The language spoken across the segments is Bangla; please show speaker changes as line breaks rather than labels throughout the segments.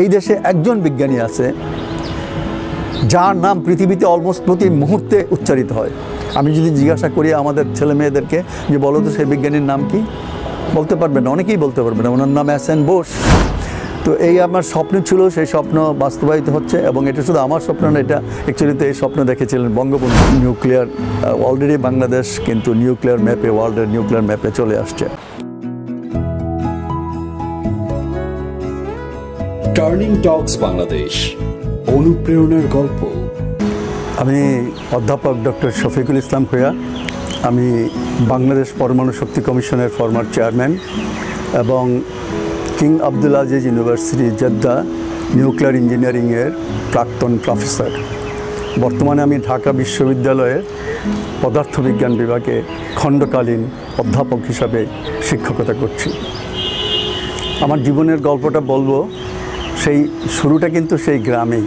এই দেশে একজন বিজ্ঞানী আছে যার নাম পৃথিবীতে অলমোস্ট প্রতি মুহূর্তে উচ্চারিত হয়। আমি যদি জিজ্ঞাসা করি আমাদের ছেলে মেয়েদেরকে যে বলো তো সেই বিজ্ঞানীর নাম কি, বলতে পারবে না, অনেকেই বলতে পারবে না। ওনার নাম এস.এন. বোস। তো এই আমার স্বপ্ন ছিল, সেই স্বপ্ন বাস্তবায়িত হচ্ছে। এবং এটা শুধু আমার স্বপ্ন না, এটা অ্যাকচুয়ালিতে এই স্বপ্ন দেখেছিলেন বঙ্গবন্ধু। নিউক্লিয়ার অলরেডি বাংলাদেশ কিন্তু নিউক্লিয়ার ম্যাপে, ওয়ার্ল্ডের নিউক্লিয়ার ম্যাপে চলে আসছে।
টার্নিং টকস বাংলাদেশ, অনুপ্রেরণার গল্প।
আমি অধ্যাপক ডক্টর শফিকুল ইসলাম ভূঁইয়া। আমি বাংলাদেশ পরমাণু শক্তি কমিশনের ফরমার চেয়ারম্যান এবং king Abdul Aziz university Jeddah nuclear ইঞ্জিনিয়ারিংয়ের প্রাক্তন প্রফেসর। বর্তমানে আমি ঢাকা বিশ্ববিদ্যালয়ের পদার্থবিজ্ঞান বিভাগে খণ্ডকালীন অধ্যাপক হিসাবে শিক্ষকতা করছি। আমার জীবনের গল্পটা বলবো, সেই শুরুটা কিন্তু সেই গ্রামেই।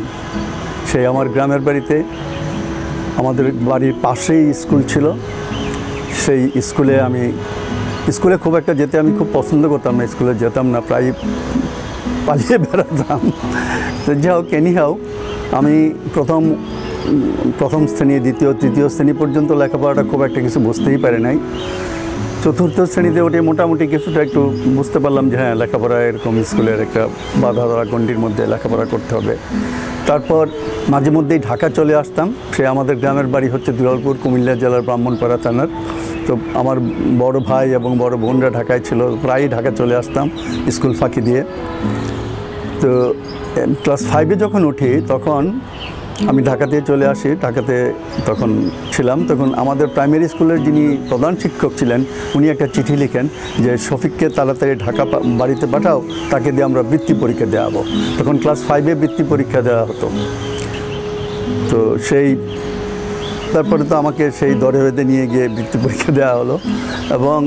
সেই আমার গ্রামের বাড়িতে, আমাদের বাড়ির পাশেই স্কুল ছিল। সেই স্কুলে খুব একটা যেতে আমি খুব পছন্দ করতাম না, স্কুলে যেতাম না, প্রায় পালিয়ে বেড়াতাম। তো যাই হোক, এনিহাও আমি প্রথম শ্রেণী, দ্বিতীয়, তৃতীয় শ্রেণী পর্যন্ত লেখাপড়াটা খুব একটা কিছু বুঝতেই পারে নাই। চতুর্থ শ্রেণীতে ওঠে মোটামুটি কিছুটা একটু বুঝতে পারলাম যে হ্যাঁ, লেখাপড়া এরকম স্কুলের একটা বাধা ধরা গণ্ডির মধ্যে লেখাপড়া করতে হবে। তারপর মাঝে মধ্যেই ঢাকা চলে আসতাম। সে আমাদের গ্রামের বাড়ি হচ্ছে দুলালপুর, কুমিল্লা জেলার ব্রাহ্মণপাড়া থানার। তো আমার বড় ভাই এবং বড় বোনরা ঢাকায় ছিল, প্রায়ই ঢাকা চলে আসতাম স্কুল ফাঁকি দিয়ে। তো ক্লাস 5-এ যখন উঠি তখন আমি ঢাকাতে চলে আসি। ঢাকাতে তখন ছিলাম, তখন আমাদের প্রাইমারি স্কুলের যিনি প্রধান শিক্ষক ছিলেন উনি একটা চিঠি লিখেন যে শফিককে তাড়াতাড়ি ঢাকা বাড়িতে পাঠাও, তাকে দিয়ে আমরা বৃত্তি পরীক্ষা দেওয়াবো। তখন ক্লাস 5-এ বৃত্তি পরীক্ষা দেওয়া হতো। তো তারপরে তো আমাকে সেই দরে বেঁধে নিয়ে গিয়ে বৃত্তি পরীক্ষা দেওয়া হলো এবং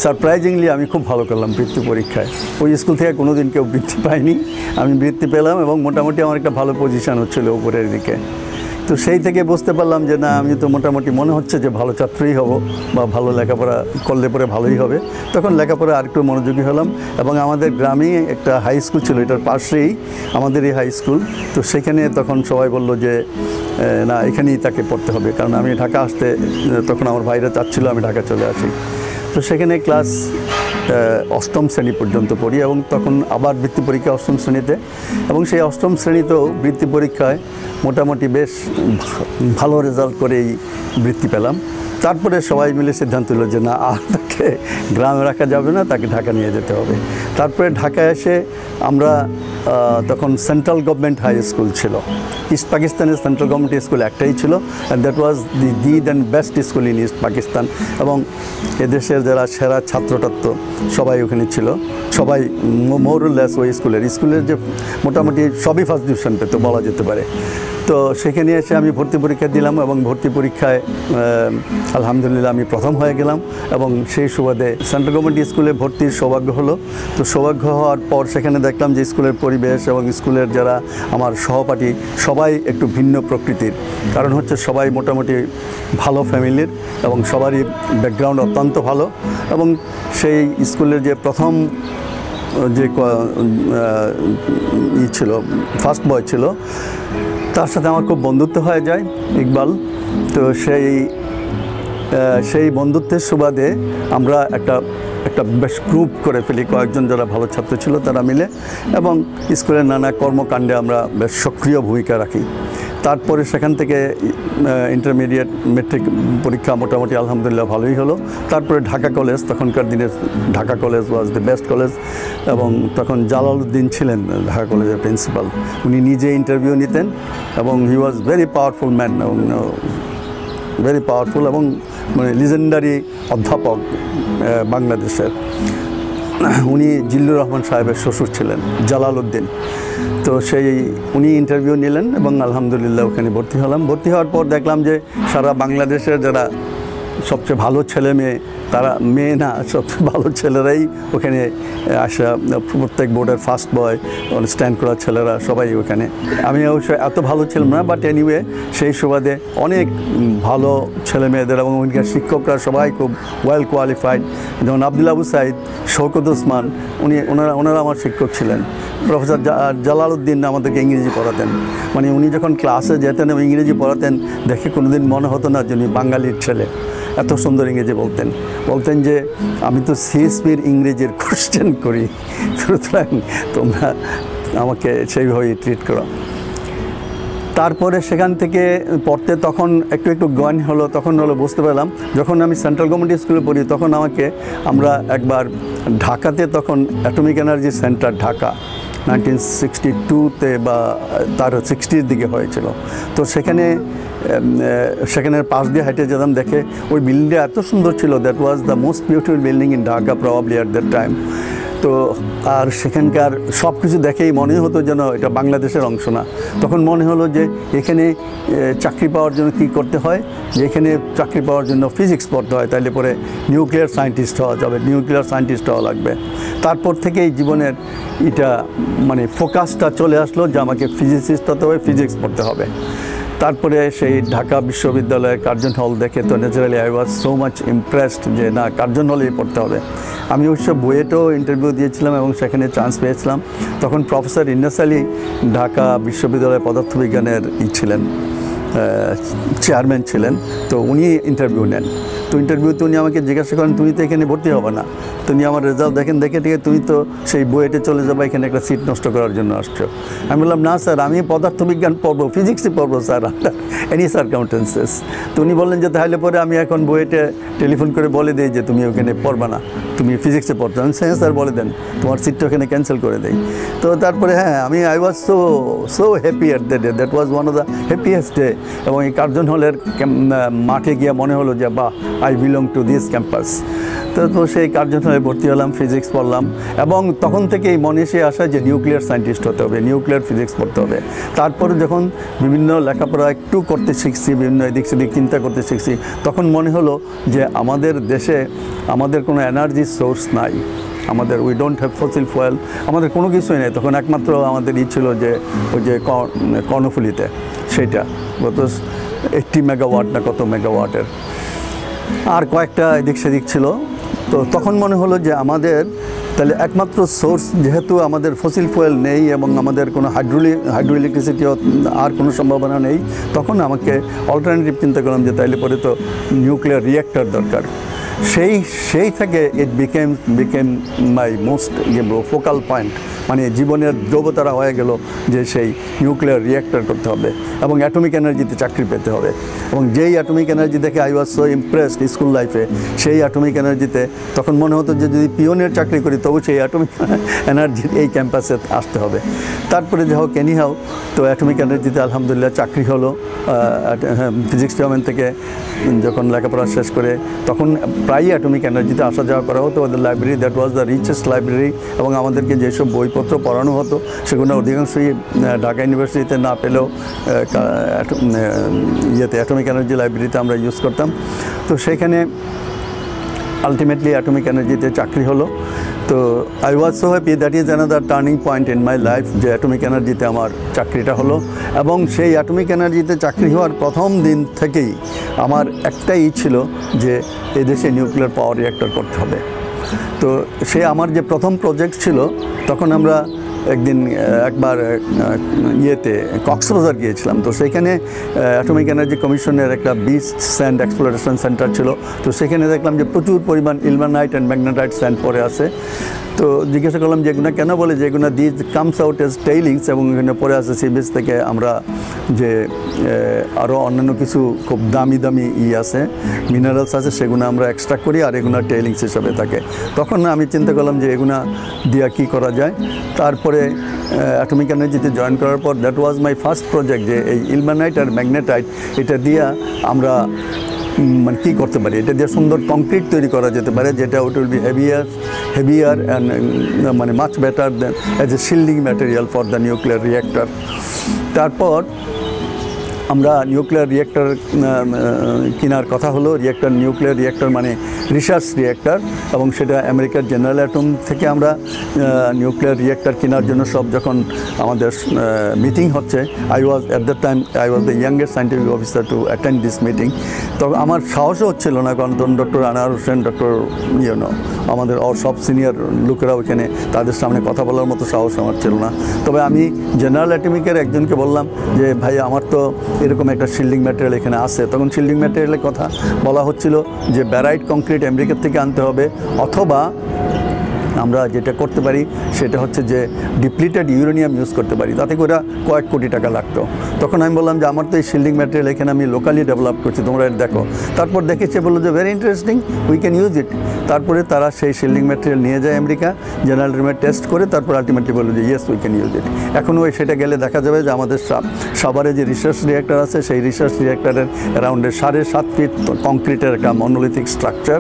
সারপ্রাইজিংলি আমি খুব ভালো করলাম বৃত্তি পরীক্ষায়। ওই স্কুল থেকে কোনো দিন কেউ বৃত্তি পায়নি, আমি বৃত্তি পেলাম এবং মোটামুটি আমার একটা ভালো পজিশান হচ্ছিলো উপরের দিকে। তো সেই থেকে বুঝতে পারলাম যে না, আমি তো মোটামুটি মনে হচ্ছে যে ভালো ছাত্রই হব বা ভালো লেখাপড়া করলে পরে ভালোই হবে। তখন লেখাপড়া আরেকটু মনোযোগী হলাম এবং আমাদের গ্রামেই একটা হাই স্কুল ছিল, এটার পাশেই আমাদের এই হাই স্কুল। তো সেখানে তখন সবাই বলল যে না, এখানেই তাকে পড়তে হবে, কারণ আমি ঢাকা আসতে তখন আমার ভাইরা চাচ্ছিল আমি ঢাকা চলে আসি। তো সেখানে ক্লাস 8ম শ্রেণী পর্যন্ত পড়ি এবং তখন আবার বৃত্তি পরীক্ষা 8ম শ্রেণীতে, এবং সেই 8ম শ্রেণীতেও বৃত্তি পরীক্ষায় মোটামুটি বেশ ভালো রেজাল্ট করেই বৃত্তি পেলাম। তারপরে সবাই মিলে সিদ্ধান্ত হলো যে না, আর তাকে গ্রামে রাখা যাবে না, তাকে ঢাকা নিয়ে যেতে হবে। তারপরে ঢাকায় এসে আমরা তখন সেন্ট্রাল গভর্নমেন্ট হাই স্কুল ছিল, ইস্ট পাকিস্তানের সেন্ট্রাল গভর্নমেন্ট স্কুল একটাই ছিল, and that was the and best school in east Pakistan. এবং এদেশের যারা সেরা ছাত্রটাত্র সবাই ওখানে ছিল, সবাই মোরলেস ওই স্কুলের যে মোটামুটি সবই ফার্স্ট ডিভিশন পেতো বলা যেতে পারে। তো সেখানে এসে আমি ভর্তি পরীক্ষা দিলাম এবং ভর্তি পরীক্ষায় আলহামদুলিল্লাহ আমি প্রথম হয়ে গেলাম এবং সেই সুবাদে সেন্ট্রাল গভর্নমেন্ট স্কুলে ভর্তির সৌভাগ্য হলো। তো সৌভাগ্য হওয়ার পর সেখানে দেখলাম যে স্কুলের পরিবেশ এবং স্কুলের যারা আমার সহপাঠী সবাই একটু ভিন্ন প্রকৃতির, কারণ হচ্ছে সবাই মোটামুটি ভালো ফ্যামিলির এবং সবারই ব্যাকগ্রাউন্ড অত্যন্ত ভালো। এবং সেই স্কুলের যে প্রথম যে ছিল ফার্স্ট বয় ছিল, তার সাথে আমার খুব বন্ধুত্ব হয়ে যায়, ইকবাল। তো সেই বন্ধুত্বের সুবাদে আমরা একটা বেশ গ্রুপ করে ফেলি, কয়েকজন যারা ভালো ছাত্র ছিল তারা মিলে, এবং স্কুলের নানা কর্মকাণ্ডে আমরা বেশ সক্রিয় ভূমিকা রাখি। তারপরে সেখান থেকে ইন্টারমিডিয়েট মেট্রিক পরীক্ষা মোটামুটি আলহামদুলিল্লাহ ভালোই হলো। তারপরে ঢাকা কলেজ, তখনকার দিনে Dhaka college was the best college, এবং তখন জালালউদ্দিন ছিলেন ঢাকা কলেজের প্রিন্সিপাল। উনি নিজে ইন্টারভিউ নিতেন এবং হি ওয়াজ ভেরি পাওয়ারফুল ম্যান, এবং ভেরি পাওয়ারফুল এবং মানে লিজেন্ডারি অধ্যাপক বাংলাদেশের। উনি জিল্লুর রহমান সাহেবের শ্বশুর ছিলেন, জালালউদ্দিন। তো উনি ইন্টারভিউ নিলেন এবং আলহামদুলিল্লাহ ওখানে ভর্তি হলাম। ভর্তি হওয়ার পর দেখলাম যে সারা বাংলাদেশের যারা সবচেয়ে ভালো ছেলে মেয়ে, তারা মেয়ে না, সবচেয়ে ভালো ছেলেরাই ওখানে আসা, প্রত্যেক বোর্ডের ফার্স্ট বয়, স্ট্যান্ড করা ছেলেরা সবাই ওখানে। আমি অবশ্য এত ভালো ছিলাম না, বাট এনিওয়ে সেই সুবাদে অনেক ভালো ছেলে মেয়েদের এবং ওখানকার শিক্ষকরা সবাই খুব ওয়েল কোয়ালিফাইড। যেমন আব্দুল আবু সাইদ, শওকত ওসমান, ওনারা আমার শিক্ষক ছিলেন। প্রফেসর জালালউদ্দিন আমাদেরকে ইংরেজি পড়াতেন, মানে উনি যখন ক্লাসে যেতেন এবং ইংরেজি পড়াতেন দেখে কোনোদিন মনে হতো না যে উনি বাঙালির ছেলে, এত সুন্দর ইংরেজি বলতেন যে আমি তো সিএসপির ইংরেজির কোশ্চেন করি, সুতরাং তোমরা আমাকে সেইভাবেই ট্রিট করো। তারপরে সেখান থেকে পড়তে তখন একটু জ্ঞান হলো, তখন বুঝতে পারলাম যখন আমি সেন্ট্রাল গভর্নমেন্ট স্কুলে পড়ি তখন আমরা একবার ঢাকাতে, তখন অ্যাটমিক এনার্জি সেন্টার ঢাকা 1962-তে বা তার 60-র দিকে হয়েছিল। তো সেখানের পাশ দিয়ে হেঁটে যেতাম, দেখে ওই বিল্ডিংটা এত সুন্দর ছিল, that was the most beautiful building in Dhaka probably at that time. তো আর সেখানকার সব কিছু দেখেই মনে হতো যেন এটা বাংলাদেশের অংশ না। তখন মনে হলো যে এখানে চাকরি পাওয়ার জন্য কী করতে হয়, যে এখানে চাকরি পাওয়ার জন্য ফিজিক্স পড়তে হয়, তাইলে পরে নিউক্লিয়ার সায়েন্টিস্ট হওয়া যাবে, নিউক্লিয়ার সায়েন্টিস্ট হওয়া লাগবে। তারপর থেকেই জীবনের এটা মানে ফোকাসটা চলে আসলো যে আমাকে ফিজিসিস্ট হতে হবে, ফিজিক্স পড়তে হবে। তারপরে সেই ঢাকা বিশ্ববিদ্যালয়ের কার্জন হল দেখে তো naturally I was so much impressed যে না, কার্জন হলেই পড়তে হবে। আমি অবশ্য বুয়েটেও ইন্টারভিউ দিয়েছিলাম এবং সেখানে চান্স পেয়েছিলাম। তখন প্রফেসর ইন্নাস আলী ঢাকা বিশ্ববিদ্যালয়ের পদার্থবিজ্ঞানের ছিলেন, চেয়ারম্যান ছিলেন। তো উনি ইন্টারভিউ নেন। তো ইন্টারভিউতে উনি আমাকে জিজ্ঞাসা করেন, তুমি তো এখানে ভর্তি হবে না, তুমি আমার রেজাল্ট দেখে ঠিক তুমি তো সেই বুয়েটে চলে যাবো, এখানে একটা সিট নষ্ট করার জন্য আসছো। আমি বললাম না স্যার, আমি পদার্থবিজ্ঞান পড়বো, ফিজিক্সই পড়বো স্যার, আন্ডার এনি সার্কামস্টেন্সেস। তো উনি বললেন যে তাহলে পরে আমি এখন বুয়েটে টেলিফোন করে বলে দিই যে তুমি ওখানে পড়বা না, তুমি ফিজিক্সে পড়তে। আমি হ্যাঁ স্যার বলে দেন, তোমার সিটটা ওখানে ক্যান্সেল করে দেই। তো তারপরে I was so happy at the day, that was one of the happiest day. এবং এই কার্জন হলের মাঠে গিয়ে মনে হলো যে বাহ, I belong to this campus. তো সেই কার্জন হলে ভর্তি হলাম, ফিজিক্স পড়লাম এবং তখন থেকেই মনে এসে আসা যে নিউক্লিয়ার সায়েন্টিস্ট হতে হবে, নিউক্লিয়ার ফিজিক্স পড়তে হবে। তারপরে যখন বিভিন্ন লেখাপড়া একটু করতে শিখছি, বিভিন্ন এদিক সেদিক চিন্তা করতে শিখছি, তখন মনে হলো যে আমাদের দেশে আমাদের কোনো এনার্জি সোর্স নাই, we don't have fossil fuel, আমাদের কোনো কিছুই নেই। তখন একমাত্র আমাদের ছিল যে ওই যে কর্ণফুলিতে, সেইটা গত 80 মেগাওয়াট না কত মেগাওয়াটের, আর কয়েকটা এদিক সেদিক ছিল। তো তখন মনে হলো যে আমাদের তাহলে একমাত্র সোর্স, যেহেতু আমাদের ফসিল ফুয়েল নেই এবং আমাদের কোনো হাইড্রো ইলেকট্রিসিটিও আর কোনো সম্ভাবনা নেই, তখন আমাকে অল্টারনেটিভ চিন্তা করলাম যে তাইলে পরে তো নিউক্লিয়ার রিঅ্যাক্টর দরকার। সেই থেকে ইট became my most focal point, মানে জীবনের যোগ্যতারা হয়ে গেল যে সেই নিউক্লিয়ার রিঅ্যাক্টর করতে হবে এবং অ্যাটমিক এনার্জিতে চাকরি পেতে হবে। এবং যেই অ্যাটমিক এনার্জি দেখে I was so impressed school লাইফে, সেই অ্যাটমিক এনার্জিতে তখন মনে হতো যে যদি পিওনের চাকরি করি তবু সেই অ্যাটমিক এনার্জির এই ক্যাম্পাসে আসতে হবে। তারপরে যা হোক এনিহাও, তো অ্যাটমিক এনার্জিতে আলহামদুলিল্লাহ চাকরি হলো। ফিজিক্স ডিপার্টমেন্ট থেকে যখন লেখাপড়া শেষ করে তখন প্রায় অ্যাটমিক এনার্জিতে আসা যাওয়া করা হতো। ওদের library, that was the richest library, এবং আমাদেরকে যেসব বইপত্র পড়ানো হতো সেগুলো অধিকাংশই ঢাকা ইউনিভার্সিটিতে না পেলেও অ্যাটমিক এনার্জি লাইব্রেরিতে আমরা ইউজ করতাম। তো সেখানে আলটিমেটলি অ্যাটমিক এনার্জিতে চাকরি হলো। তো I was so happy, that is another turning point in my life, যে অ্যাটমিক এনার্জিতে আমার চাকরিটা হলো। এবং সেই অ্যাটমিক এনার্জিতে চাকরি হওয়ার প্রথম দিন থেকেই আমার একটাই ছিল যে এদেশে নিউক্লিয়ার পাওয়ার রিঅ্যাক্টর করতে হবে। তো সে আমার যে প্রথম প্রজেক্ট ছিল, তখন আমরা একবার কক্সবাজার গিয়েছিলাম। তো সেখানে অ্যাটমিক এনার্জি কমিশনের একটা বিচ স্যান্ড এক্সপ্লোরেশন সেন্টার ছিল। তো সেখানে দেখলাম যে প্রচুর পরিমাণ ইলমেনাইট অ্যান্ড ম্যাগনেটাইট স্যান্ড পড়ে আছে। তো জিজ্ঞাসা করলাম যে এগুলো কেন, বলে যে এগুলো দিস কামস আউট এজ টেইলিংস, এবং এখানে পড়ে আছে সি বিচ থেকে আমরা যে আরও অন্যান্য কিছু খুব দামি আছে, মিনারেলস আছে, সেগুলো আমরা এক্সট্রাক্ট করি আর এগুলো টেইলিংস হিসাবে থাকে। তখন আমি চিন্তা করলাম যে এগুলো দিয়া কী করা যায়। তারপরে অ্যাটমিক এনার্জিতে জয়েন করার পর that was my first project, যে এই ইলমেনাইট আর ম্যাগনেটাইট এটা দিয়া আমরা মানে কী করতে পারি, এটা দিয়ে সুন্দর কংক্রিট তৈরি করা যেতে পারে, যেটা it will be heavier and মানে much better then as a shielding material for the nuclear reactor. তারপর আমরা নিউক্লিয়ার রিয়েক্টর কেনার কথা হলো। নিউক্লিয়ার রিয়েক্টর মানে রিসার্চ রিয়েক্টর, এবং সেটা আমেরিকার জেনারেল অ্যাটম থেকে আমরা নিউক্লিয়ার রিয়েক্টর কেনার জন্য সব যখন আমাদের মিটিং হচ্ছে, I was at that time the youngest scientific officer to attend this meeting. তবে আমার সাহসও হচ্ছিল না, কারণ ডক্টর আনোয়ার হোসেন, ডক্টর আমাদের সব সিনিয়র লোকেরা ওইখানে, তাদের সামনে কথা বলার মতো সাহস আমার ছিল না। তবে আমি জেনারেল অ্যাটমিকের একজনকে বললাম যে ভাই, আমার তো এরকম একটা শিল্ডিং ম্যাটেরিয়াল এখানে আছে। তখন শিল্ডিং ম্যাটেরিয়ালের কথা বলা হচ্ছিল যে ব্যারাইট কংক্রিট আমেরিকার থেকে আনতে হবে, অথবা আমরা যেটা করতে পারি সেটা হচ্ছে যে ডিপ্লিটেড ইউরেনিয়াম ইউজ করতে পারি, তাতে করে কয়েক কোটি টাকা লাগতো। তখন আমি বললাম যে আমার তো এই শিল্ডিং ম্যাটেরিয়াল এখানে আমি লোকালি ডেভেলপ করছি, তোমরা এটা দেখো। তারপর দেখেছে, বললো যে very interesting, we can use it. তারপরে তারা সেই শিল্ডিং ম্যাটেরিয়াল নিয়ে যায় আমেরিকা, জেনারেল রুমে টেস্ট করে তারপর আলটিমেটলি বললো যে yes, we can use it. এখনও সেটা গেলে দেখা যাবে যে আমাদের সাভারে যে রিসার্চ রিয়েক্টর আছে, সেই রিসার্চ রিয়েক্টরের অ্যারাউন্ডে 7.5 ফিট কংক্রিটের একটা মনোলিথিক স্ট্রাকচার,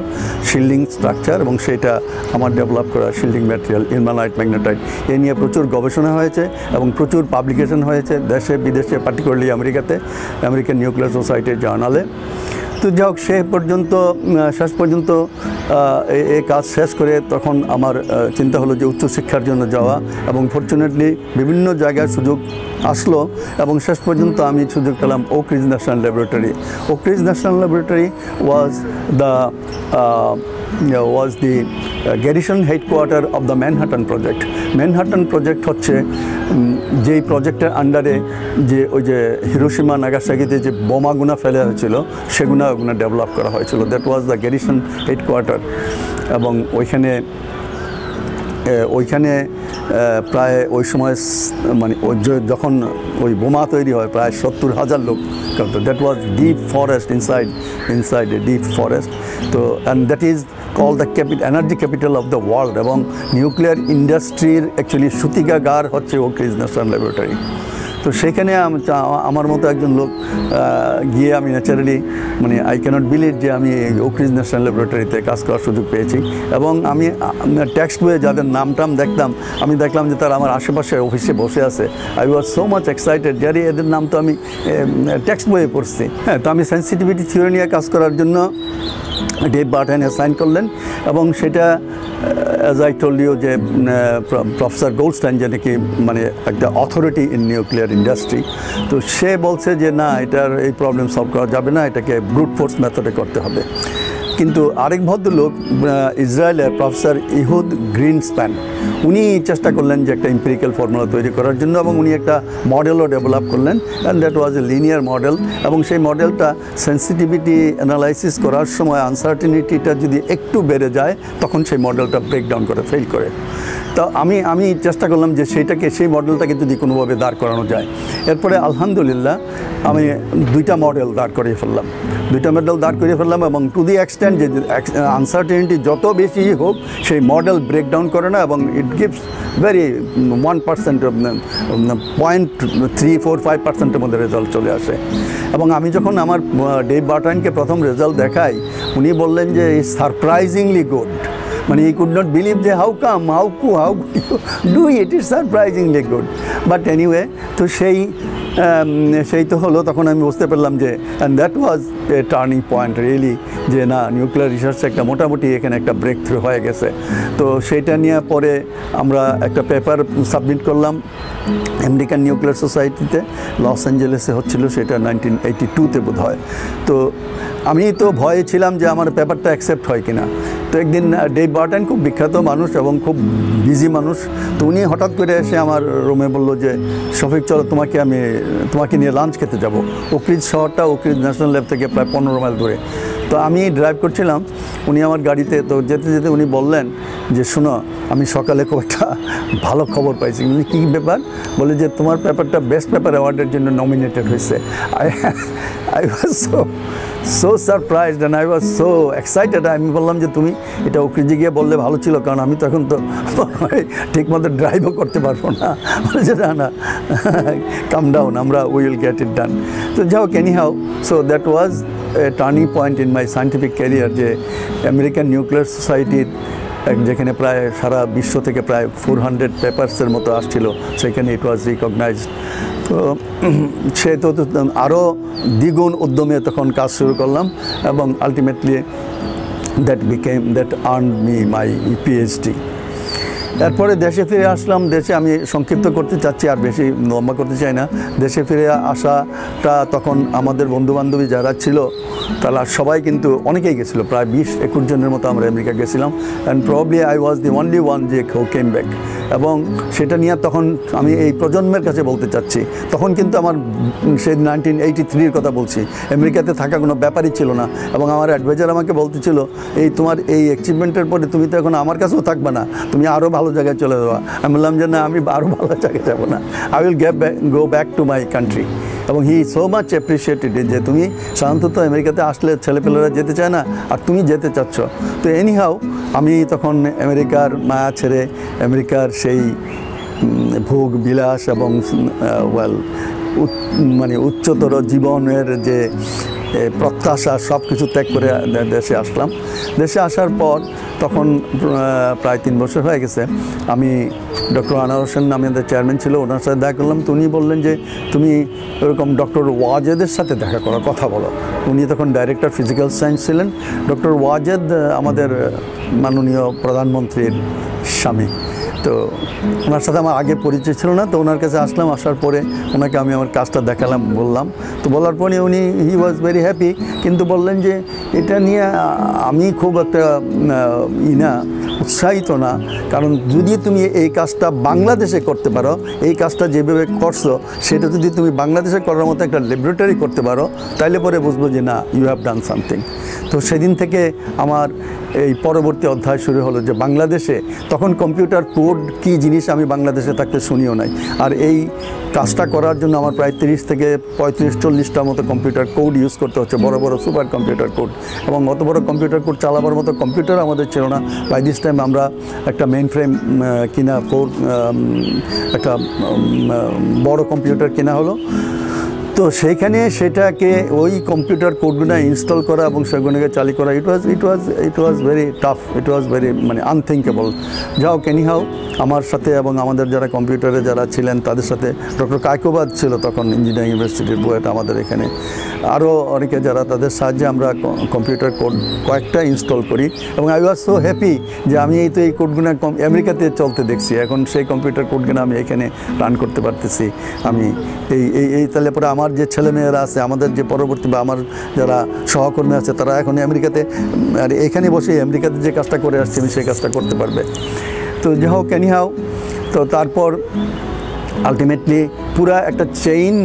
শিল্ডিং স্ট্রাকচার, এবং সেইটা আমার ডেভেলপ করা শিল্ডিং ম্যাটেরিয়াল ইলমেনাইট ম্যাগনেটাইট। এ নিয়ে প্রচুর গবেষণা হয়েছে এবং প্রচুর পাবলিকেশন হয়েছে দেশে বিদেশে, পার্টিকুলারলি আমেরিকাতে, আমেরিকান নিউক্লিয়ার সোসাইটির জার্নালে। তো যাই হোক, শেষ পর্যন্ত এই কাজ শেষ করে তখন আমার চিন্তা হলো যে উচ্চশিক্ষার জন্য যাওয়া, এবং ফর্চুনেটলি বিভিন্ন জায়গায় সুযোগ আসলো, এবং শেষ পর্যন্ত আমি সুযোগ পেলাম Oak Ridge National Laboratory. Oak Ridge National Laboratory was the garrison headquarter of the Manhattan Project. Manhattan Project হচ্ছে যেই প্রজেক্টের আন্ডারে যে ওই যে হিরোশিমা নাগাসাকিতে যে বোমাগুনা ফেলা হয়েছিল, সেগুলো ডেভেলপ করা হয়েছিল। That was the garrison headquarter. এবং ওইখানে প্রায় ওই সময় মানে যখন ওই বোমা তৈরি হয়, প্রায় 70,000 লোক করতো। That was deep forest, inside a deep forest. তো and that is call the energy capital of the world, এবং নিউক্লিয়ার ইন্ডাস্ট্রির অ্যাকচুয়ালি সূতিকাগার হচ্ছে ওক রিজ ন্যাশনাল ল্যাবরেটরি। তো সেখানে আমার মতো একজন লোক গিয়ে আমি ন্যাচারালি মানে আই ক্যানট বিলিভ যে আমি ওক রিজ ন্যাশনাল ল্যাবরেটরিতে কাজ করার সুযোগ পেয়েছি। এবং আমি টেক্সট বইয়ে যাদের নাম দেখতাম, আমি দেখলাম যে তারা আমার আশেপাশে অফিসে বসে আছে। I was so much excited, যারে এদের নাম তো আমি টেক্সট বইয়ে পড়ছি। হ্যাঁ, তো আমি সেন্সিটিভিটি থিওরি নিয়ে কাজ করার জন্য ডেভ বার্টন সাইন করলেন, এবং সেটা অ্যাজ আই টোল্ড ইউ যে প্রফেসর গোল্ডস্টাইন, যে নাকি মানে একটা অথরিটি ইন নিউক্লিয়ার ইন্ডাস্ট্রি, তো সে বলছে যে না, এটার এই প্রবলেম সলভ করা যাবে না, এটাকে ব্রুট ফোর্স মেথডে করতে হবে। কিন্তু আরেক ভদ্রলোক ইসরায়েলের প্রফেসর ইহুদ গ্রিনস্প্যান, উনি চেষ্টা করলেন যে একটা এম্পিরিক্যাল ফর্মুলা তৈরি করার জন্য, এবং উনি একটা মডেলও ডেভেলপ করলেন, and that was a linear model. এবং সেই মডেলটা সেন্সিটিভিটি অ্যানালাইসিস করার সময় আনসার্টিনিটিটা যদি একটু বেড়ে যায়, তখন সেই মডেলটা ব্রেকডাউন করে ফেল করে। তো আমি চেষ্টা করলাম যে সেই মডেলটাকে যদি কোনোভাবে দাঁড় করানো যায়। এরপরে আলহামদুলিল্লাহ আমি দুইটা মডেল দাঁড় করিয়ে ফেললাম, এবং টু দি এক্সটেন্ট যে আনসার্টেনিটি যত বেশি হোক, সেই মডেল ব্রেকডাউন করে না, এবং ইট গিভস ভেরি 1%, 0.345%-এর মধ্যে রেজাল্ট চলে আসে। এবং আমি যখন আমার ডেভ বার্টনকে প্রথম রেজাল্ট দেখাই, উনি বললেন যে ইটস সারপ্রাইজিংলি গুড। মানে ই কুড নট বিলিভ যে how do it is surprisingly good. But anyway, তো সেই তো হলো। তখন আমি বুঝতে পারলাম যে and that was A turning point really, যে না, নিউক্লিয়ার রিসার্চে একটা মোটামুটি এখানে একটা ব্রেক থ্রু হয়ে গেছে। তো সেইটা নিয়ে পরে আমরা একটা পেপার সাবমিট করলাম আমেরিকান নিউক্লিয়ার সোসাইটিতে, লস অ্যাঞ্জেলেসে হচ্ছিল সেটা 1982-তে বোধ হয়। তো আমি তো ভয়ে ছিলাম যে আমার পেপারটা অ্যাকসেপ্ট হয় কিনা। তো একদিন ডেভ বার্টন খুব বিখ্যাত মানুষ এবং খুব বিজি মানুষ, তো উনি হঠাৎ করে এসে আমার রুমে বললো যে শফিক, চলো তোমাকে নিয়ে লাঞ্চ খেতে যাব। ওক রিজ শহরটা ওক রিজ ন্যাশনাল ল্যাব থেকে প্রায় 15 মাইল দূরে। তো আমি ড্রাইভ করছিলাম, উনি আমার গাড়িতে, তো যেতে যেতে উনি বললেন যে শোনো, আমি সকালে খুব একটা ভালো খবর পাইছি। কী ব্যাপার? বলে যে তোমার পেপারটা বেস্ট পেপার অ্যাওয়ার্ডের জন্য নমিনেটেড হয়েছে। I was so surprised and I was so excited. আমি বললাম যে তুমি এটা ওক রিজে গিয়ে বললে ভালো ছিল, কারণ আমি তখন তো ঠিকমতো ড্রাইভও করতে পারবো না। বলেছে না, কাম ডাউন, আমরা উইল গেট ইট ডান। তো যাও any how, so that was A turning point in my scientific career, যে আমেরিকান নিউক্লিয়ার সোসাইটির যেখানে প্রায় সারা বিশ্ব থেকে প্রায় 400 পেপারসের মতো আসছিল, সেখানে ইট ওয়াজ রিকগনাইজড। তো সে তো আরও দ্বিগুণ উদ্যমে তখন কাজ শুরু করলাম এবং ultimately that earned me my PhD। এরপরে দেশে ফিরে আসলাম। দেশে আমি সংক্ষিপ্ত করতে চাচ্ছি, আর বেশি লম্বা করতে চাই না। দেশে ফিরে আসাটা তখন আমাদের বন্ধুবান্ধবী যারা ছিল তারা সবাই কিন্তু অনেকেই গেছিলো, প্রায় 20-21 জনের মতো আমরা আমেরিকা গেছিলাম। And probably I was the only one যে হু কেম ব্যাক। এবং সেটা নিয়ে তখন আমি এই প্রজন্মের কাছে বলতে চাচ্ছি, তখন কিন্তু আমার সেই 1983-র কথা বলছি, আমেরিকাতে থাকা কোনো ব্যাপারই ছিল না। এবং আমার অ্যাডভাইজার আমাকে বলতেছিল, তোমার এই অ্যাচিভমেন্টের পরে তুমি তো এখন আমার কাছেও থাকবে না, তুমি আরও ভালো জায়গায় চলে যাওয়া। আমি বললাম যে না, আমি আরও ভালো জায়গায় যাবো না, I will go back to my country. এবং হি সো মাচ অ্যাপ্রিসিয়েটেড যে তুমি সাধারণত আমেরিকাতে আসলে ছেলেপেলেরা যেতে চায় না, আর তুমি যেতে চাচ্ছ। তো এনিহাও আমি তখন আমেরিকার মায়া ছেড়ে আমেরিকার সেই ভোগ বিলাস এবং মানে উচ্চতর জীবনের যে প্রত্যাশা সব কিছু ত্যাগ করে দেশে আসলাম। দেশে আসার পর তখন প্রায় 3 বছর হয়ে গেছে। আমি ডক্টর আনোয়ার হোসেন নামে আমাদের চেয়ারম্যান ছিল, ওনার সাথে দেখা করলাম। তো উনি বললেন যে তুমি এরকম ডক্টর ওয়াজেদের সাথে দেখা করার কথা বলো। উনি তখন ডাইরেক্টর ফিজিক্যাল সায়েন্স ছিলেন। ডক্টর ওয়াজেদ আমাদের মাননীয় প্রধানমন্ত্রীর স্বামী। তো ওনার সাথে আমার আগে পরিচয় ছিল না। তো ওনার কাছে আসলাম, আসার পরে ওনাকে আমি আমার কাজটা দেখালাম, বললাম। তো বলার পরে উনি হি ওয়াজ ভেরি হ্যাপি, কিন্তু বললেন যে এটা নিয়ে আমি খুব একটা উৎসাহিত না, কারণ যদি তুমি এই কাজটা বাংলাদেশে করতে পারো, এই কাজটা যেভাবে করছো সেটা যদি তুমি বাংলাদেশে করার মতো একটা ল্যাবরেটরি করতে পারো, তাইলে পরে বুঝবো যে না, ইউ হ্যাভ ডান সামথিং। তো সেদিন থেকে আমার এই পরবর্তী অধ্যায় শুরু হলো যে বাংলাদেশে তখন কম্পিউটার কোড কী জিনিস আমি বাংলাদেশে থাকতে শুনিও নাই। আর এই কাজটা করার জন্য আমার প্রায় 30 থেকে 35-40টার মতো কম্পিউটার কোড ইউজ করতে হচ্ছে, বড় বড় সুপার কম্পিউটার কোড। এবং অত বড় কম্পিউটার কোড চালাবার মতো কম্পিউটার আমাদের ছিল না। বাই দিস টাইম আমরা একটা মেইন ফ্রেম কিনা, একটা বড় কম্পিউটার কেনা হলো। তো সেইখানে সেটাকে ওই কম্পিউটার কোডগুলো ইনস্টল করা এবং সেগুলোকে চালু করা, it was very tough, it was very মানে আনথিঙ্কেবল। যাও এনিহাউ আমার সাথে এবং আমাদের যারা কম্পিউটারে যারা ছিলেন তাদের সাথে ডক্টর কায়কোবাদ ছিল তখন ইঞ্জিনিয়ারিং ইউনিভার্সিটির বুয়েট আমাদের এখানে, আরও অনেকে যারা, তাদের সাহায্যে আমরা কম্পিউটার কোড কয়েকটা ইনস্টল করি। এবং আই ওয়াজ সো হ্যাপি যে আমি এই কোডগুলো আমেরিকাতে চলতে দেখছি, এখন সেই কম্পিউটার কোডগুলো আমি এখানে রান করতে পারতেছি। আমি এই তাহলে পরে আমার যে ছেলেমেয়েরা আছে, আমাদের যে পরবর্তী বা আমার যারা সহকর্মী আছে, তারা এখন আমেরিকাতে, আর এখানে বসে আমেরিকাতে যে কাজটা করে আসছি আমি সেই কাজটা করতে পারবে। তো যাই হোক এনিহাউ, তো তারপর আলটিমেটলি পুরা একটা চেইন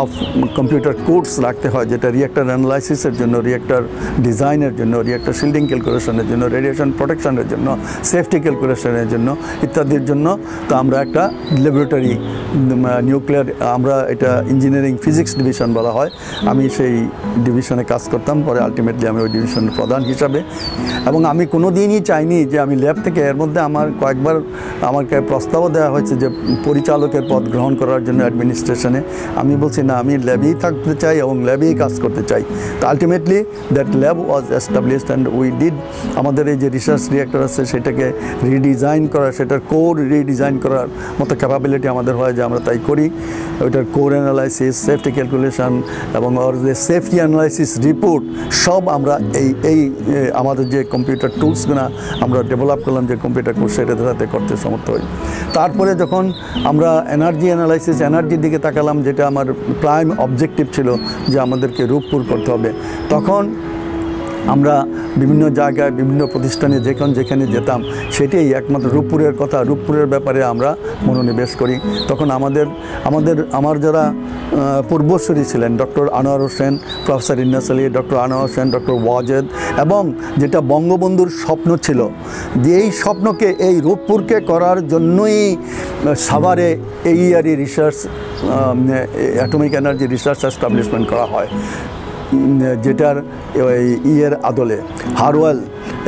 অফ কম্পিউটার কোডস রাখতে হয়, যেটা রিঅ্যাক্টর অ্যানালাইসিসের জন্য, রিঅ্যাক্টর ডিজাইনের জন্য, রিঅ্যাক্টর শিল্ডিং ক্যালকুলেশনের জন্য, রেডিয়েশন প্রোটেকশনের জন্য, সেফটি ক্যালকুলেশনের জন্য ইত্যাদির জন্য। তো আমরা একটা ল্যাবরেটরি নিউক্লিয়ার, আমরা এটা ইঞ্জিনিয়ারিং ফিজিক্স ডিভিশন বলা হয়, আমি সেই ডিভিশনে কাজ করতাম। পরে আলটিমেটলি আমি ওই ডিভিশনের প্রধান হিসাবে, এবং আমি কোনো দিনই চাইনি যে আমি ল্যাব থেকে, এর মধ্যে আমার কয়েকবার আমাকে প্রস্তাবও দেওয়া হয়েছে যে পরিচালকের পদ গ্রহণ করার জন্য অ্যাডমিনিস্ট্রেশনে। আমি বলছি না, আমি ল্যাবেই থাকতে চাই এবং ল্যাবেই কাজ করতে চাই। তো ultimately that lab was established and we did, আমাদের এই যে রিসার্চ রিঅ্যাক্টর আছে সেটাকে রিডিজাইন করা, সেটার কোর রিডিজাইন করার মতো ক্যাপাবিলিটি আমাদের হয় যে আমরা তাই করি। ওইটার কোর অ্যানালাইসিস, সেফটি ক্যালকুলেশন এবং ওর যে সেফটি অ্যানালাইসিস রিপোর্ট সব আমরা এই আমাদের যে কম্পিউটার টুলসগুলো আমরা ডেভেলপ করলাম, যে কম্পিউটার কোর্স, সেটাতে সাথে করতে সমর্থ হই। তারপরে যখন আমরা এনার্জি অ্যানালাইসিস, এনার্জির দিকে তাকালাম, যেটা আমার প্রাইম অবজেক্টিভ ছিল যে আমাদেরকে রূপপুর করতে হবে, তখন আমরা বিভিন্ন জায়গায় বিভিন্ন প্রতিষ্ঠানে যেখানে যেতাম সেটাই একমাত্র রূপপুরের ব্যাপারে আমরা মনোনিবেশ করি। তখন আমার যারা পূর্বসূরি ছিলেন doctor Anwar Hossain, professor Innas Ali, doctor Anwar Hossain, doctor Wazed, এবং যেটা বঙ্গবন্ধুর স্বপ্ন ছিল যে এই স্বপ্নকে, এই রূপপুরকে করার জন্যই সাভারে AERE research, atomic energy research establishment করা হয়, যেটার ইয়ের আদলে হারওয়েল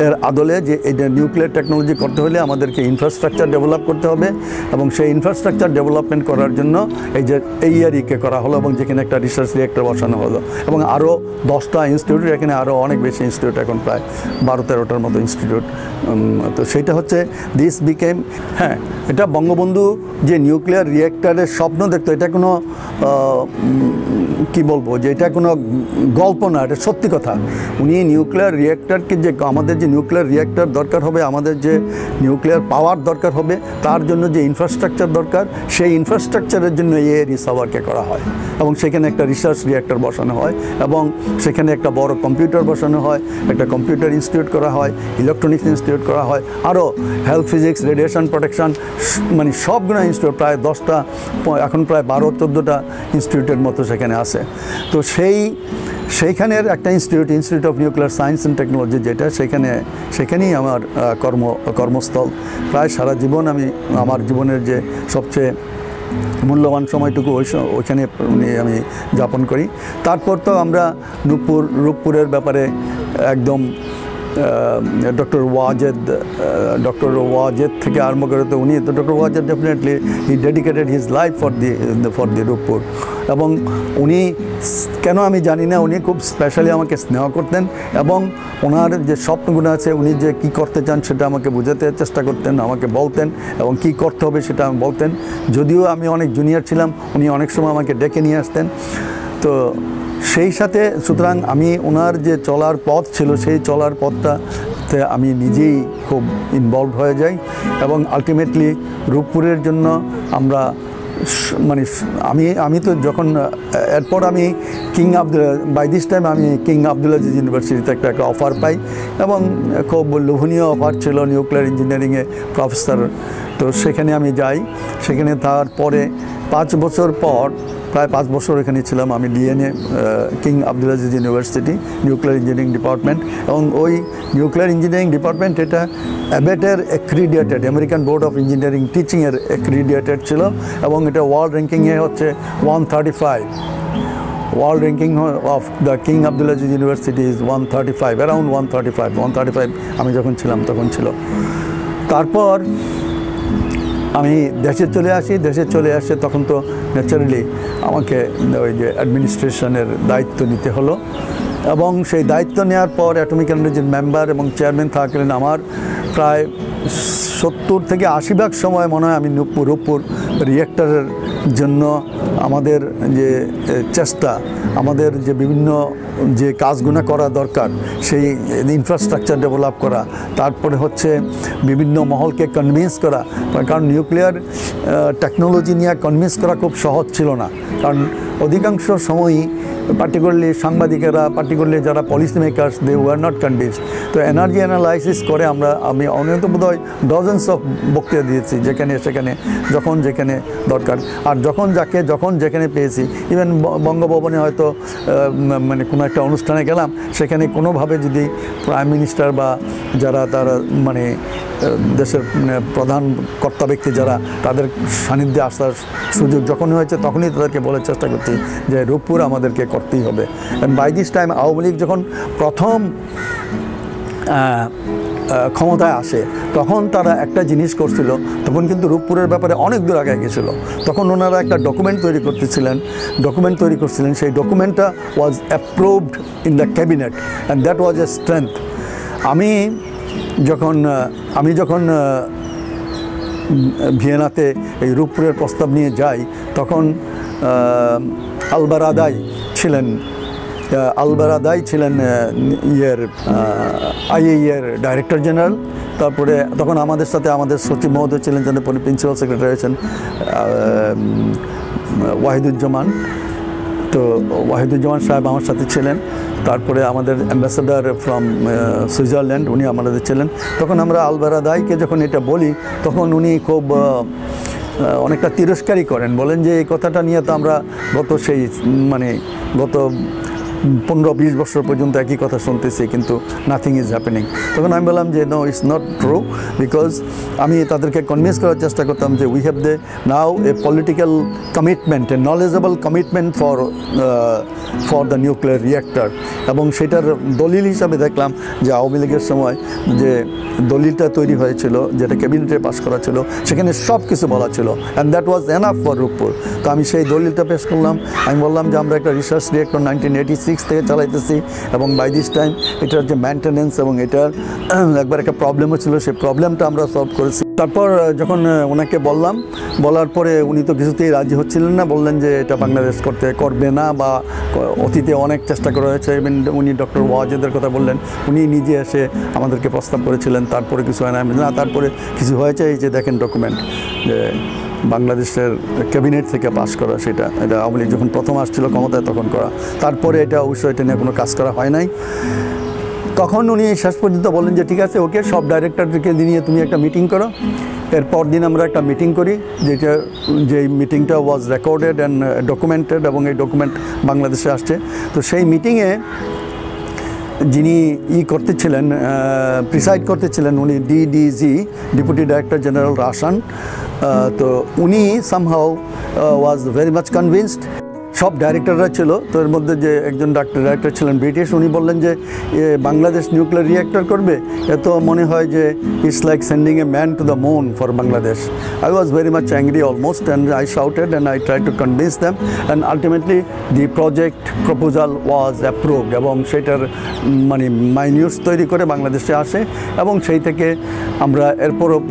এর আদলে যে এটা নিউক্লিয়ার টেকনোলজি করতে হলে আমাদেরকে ইনফ্রাস্ট্রাকচার ডেভেলপ করতে হবে এবং সেই ইনফ্রাস্ট্রাকচার ডেভেলপমেন্ট করার জন্য এই যে AERE-কে করা হলো এবং যেখানে একটা রিসার্চ রিয়েক্টর বসানো হলো এবং আরও 10টা ইনস্টিটিউট, এখানে আরও অনেক বেশি ইনস্টিটিউট, এখন প্রায় 12-13টার মতো ইনস্টিটিউট। তো সেইটা হচ্ছে দিস বিকেম, হ্যাঁ, এটা বঙ্গবন্ধু যে নিউক্লিয়ার রিয়েক্টরের স্বপ্ন দেখতো, এটা কোনো কি বলবো, যে এটা কোনো গল্প না, এটা সত্যি কথা। উনি নিউক্লিয়ার রিয়েক্টরকে, যে আমাদের যে নিউক্লিয়ার রিয়েক্টর দরকার হবে, আমাদের যে নিউক্লিয়ার পাওয়ার দরকার হবে, তার জন্য যে ইনফ্রাস্ট্রাকচার দরকার, সেই ইনফ্রাস্ট্রাকচারের জন্য AERE সাভারকে করা হয় এবং সেখানে একটা রিসার্চ রিয়েক্টর বসানো হয় এবং সেখানে একটা বড় কম্পিউটার বসানো হয়, একটা কম্পিউটার ইনস্টিটিউট করা হয়, ইলেকট্রনিক্স ইনস্টিটিউট করা হয়, আরও হেলথ, ফিজিক্স, রেডিয়েশন প্রোটেকশন, মানে সবগুলো ইনস্টিটিউট, প্রায় 10টা, এখন প্রায় 12-14টা ইনস্টিটিউটের মতো সেখানে আছে। তো সেইখানের একটা institute of nuclear science and technology, যেটা সেখানেই আমার কর্মস্থল। প্রায় সারা জীবন আমার জীবনের যে সবচেয়ে মূল্যবান সময়টুকু ওইখানে আমি যাপন করি। তারপর তো আমরা রূপপুরের ব্যাপারে একদম ডক্টর ওয়াজেদ থেকে আরম্ভ করে, তো উনি তো doctor Wazed definitely he dedicated his life for the Rooppur. এবং উনি কেন আমি জানি না, উনি খুব স্পেশালি আমাকে স্নেহ করতেন এবং ওনার যে স্বপ্নগুলো আছে, উনি যে কী করতে চান সেটা আমাকে বোঝাতে চেষ্টা করতেন, আমাকে বলতেন এবং কী করতে হবে সেটা আমি বলতেন। যদিও আমি অনেক জুনিয়র ছিলাম, উনি অনেক সময় আমাকে ডেকে নিয়ে আসতেন। তো সেই সাথে সুতরাং আমি ওনার যে চলার পথ ছিল, সেই চলার পথটাতে আমি নিজেই খুব ইনভলভ হয়ে যাই এবং আলটিমেটলি রূপপুরের জন্য আমরা মানে আমি তো যখন এরপর আমি বাই দিস টাইম আমি কিং আবদুল আজিজ ইউনিভার্সিটিতে একটা অফার পাই এবং খুব লোভনীয় অফার ছিল, নিউক্লিয়ার ইঞ্জিনিয়ারিংয়ে প্রফেসর। তো সেখানে আমি যাই। সেখানে তারপরে 5 বছর পর, প্রায় 5 বছর এখানে ছিলাম আমি DNA, King Abdul Aziz University, nuclear engineering department. এবং ওই নিউক্লিয়ার ইঞ্জিনিয়ারিং ডিপার্টমেন্ট এটা অ্যাবেটের accredited, American Board of Engineering টিচিংয়ের অ্যাক্রিডিয়েটেড ছিল এবং এটা ওয়ার্ল্ড র্যাঙ্কিংয়ে হচ্ছে 135। World ranking of the King Abdulaziz University is 135, around 135 আমি যখন ছিলাম তখন ছিল। তারপর আমি দেশে চলে আসে তখন তো ন্যাচারালি আমাকে ওই যে অ্যাডমিনিস্ট্রেশনের দায়িত্ব নিতে হলো এবং সেই দায়িত্ব নেওয়ার পর অ্যাটমিক এনার্জির মেম্বার এবং চেয়ারম্যান থাকলেন আমার প্রায় 70 থেকে 80 সময় মনে হয় আমি রূপপুর রিয়েক্টরের জন্য আমাদের যে চেষ্টা, আমাদের যে বিভিন্ন যে কাজগুলো করা দরকার, সেই ইনফ্রাস্ট্রাকচার ডেভেলপ করা, তারপরে হচ্ছে বিভিন্ন মহলকে কনভিন্স করা, কারণ নিউক্লিয়ার টেকনোলজি নিয়ে কনভিন্স করা খুব সহজ ছিল না, কারণ অধিকাংশ সময়ই পার্টিকুলারলি সাংবাদিকেরা, পার্টিকুলারলি যারা policy makers, they were not convince. তো এনার্জি অ্যানালাইসিস করে আমি অনেক বোধহয় ডজনস অফ বক্তৃতা দিয়েছি, যেখানে যখন যেখানে দরকার, আর যখন যেখানে পেয়েছি। ইভেন বঙ্গভবনে হয়তো মানে কোনো একটা অনুষ্ঠানে গেলাম, সেখানে কোনোভাবে যদি প্রাইম মিনিস্টার বা যারা তারা মানে দেশের প্রধান কর্তা ব্যক্তি যারা, তাদের সান্নিধ্যে আসার সুযোগ যখনই হয়েছে তখনই তাদেরকে বলার চেষ্টা করছি যে রূপপুর আমাদেরকে করতেই হবে। And by this time Awami League যখন প্রথম ক্ষমতায় আসে তখন তারা একটা জিনিস করছিল, তখন কিন্তু রূপপুরের ব্যাপারে অনেক দূর আগে গেছিল। তখন ওনারা একটা ডকুমেন্ট তৈরি করছিলেন, সেই ডকুমেন্টটা was approved in the cabinet and that was a strength. আমি যখন ভিয়েনাতে এই রূপপুরের প্রস্তাব নিয়ে যাই, তখন আলবারাদাই ছিলেন IAEA-র ডাইরেক্টর জেনারেল। তারপরে তখন আমাদের সাথে আমাদের সচিব মহোদয় ছিলেন, যাদের প্রিন্সিপাল সেক্রেটারি হয়েছেন ওয়াহিদুজ্জামান। তো ওয়াহিদুজ্জামান সাহেব আমার সাথে ছিলেন। তারপরে আমাদের অ্যাম্বাসেডার ফ্রম সুইজারল্যান্ড, উনি আমাদের ছিলেন। তখন আমরা আলবারাদাইকে যখন এটা বলি, তখন উনি খুব অনেকটা তিরস্কারই করেন, বলেন যে এই কথাটা নিয়ে তো আমরা গত 15-20 বছর পর্যন্ত একই কথা শুনতেছি, কিন্তু নাথিং ইজ হ্যাপেনিং। তখন আমি বললাম যে no, it's not true, because আমি তাদেরকে কনভিন্স করার চেষ্টা করতাম যে we have the now a political commitment, a knowledgeable commitment for the nuclear reactor. এবং সেটার দলিল হিসাবে দেখলাম যে আওয়ামী লীগের সময় যে দলিলটা তৈরি হয়েছিল, যেটা ক্যাবিনেটে পাস করা ছিল, সেখানে সব কিছু বলা ছিল, and that was enough for Rooppur. তো আমি সেই দলিলটা পেশ করলাম। আমি বললাম যে আমরা একটা রিসার্চ রিঅ্যাক্টর 1986 থেকে চালাইতেছি, এবং বাই দিস টাইম এটার যে মেনটেন্যান্স এবং এটার একবার একটা প্রবলেমও ছিল, সেই প্রবলেমটা আমরা সলভ করেছি। তারপর যখন ওনাকে বলার পরে উনি তো কিছুতেই রাজি হচ্ছিলেন না, বললেন যে এটা বাংলাদেশ করবে না, বা অতীতে অনেক চেষ্টা করা হয়েছে। ইভেন উনি ডক্টর ওয়াজেদের কথা বললেন, উনি নিজে এসে আমাদেরকে প্রস্তাব করেছিলেন, তারপরে কিছু হয় না। তারপরে কিছু হয়েছে, এই যে দেখেন ডকুমেন্ট, যে বাংলাদেশের ক্যাবিনেট থেকে পাস করা, এটা আওয়ামী লীগ যখন প্রথম আসছিল ক্ষমতায় তখন করা। তারপরে এটা অবশ্যই এটা নিয়ে কোনো কাজ করা হয় নাই। তখন উনি শেষ পর্যন্ত বলেন যে ঠিক আছে, ওকে, সব ডাইরেক্টরদেরকে নিয়ে তুমি একটা মিটিং করো। এরপর দিন আমরা একটা মিটিং করি, যেই মিটিংটা ওয়াজ রেকর্ডেড অ্যান্ড ডকুমেন্টেড, এবং এই ডকুমেন্ট বাংলাদেশে আসছে। তো সেই মিটিংয়ে যিনি করতেছিলেন, প্রিসাইড করতেছিলেন, উনি DDG, deputy director general Russian. তো উনি somehow was very much convinced. সব ডাইরেক্টররা ছিল, তো এর মধ্যে যে একজন ডাইরেক্টর ছিলেন ব্রিটিশ, উনি বললেন যে বাংলাদেশ নিউক্লিয়ার রিঅ্যাক্টর করবে, এত মনে হয় যে it's like sending a man to the moon for Bangladesh. I was very much angry almost, and I shouted and I try to convince them, and ultimately the project proposal was approved, এবং সেটার মানে মাইনিউটস তৈরি করে বাংলাদেশে আসে। এবং সেই থেকে আমরা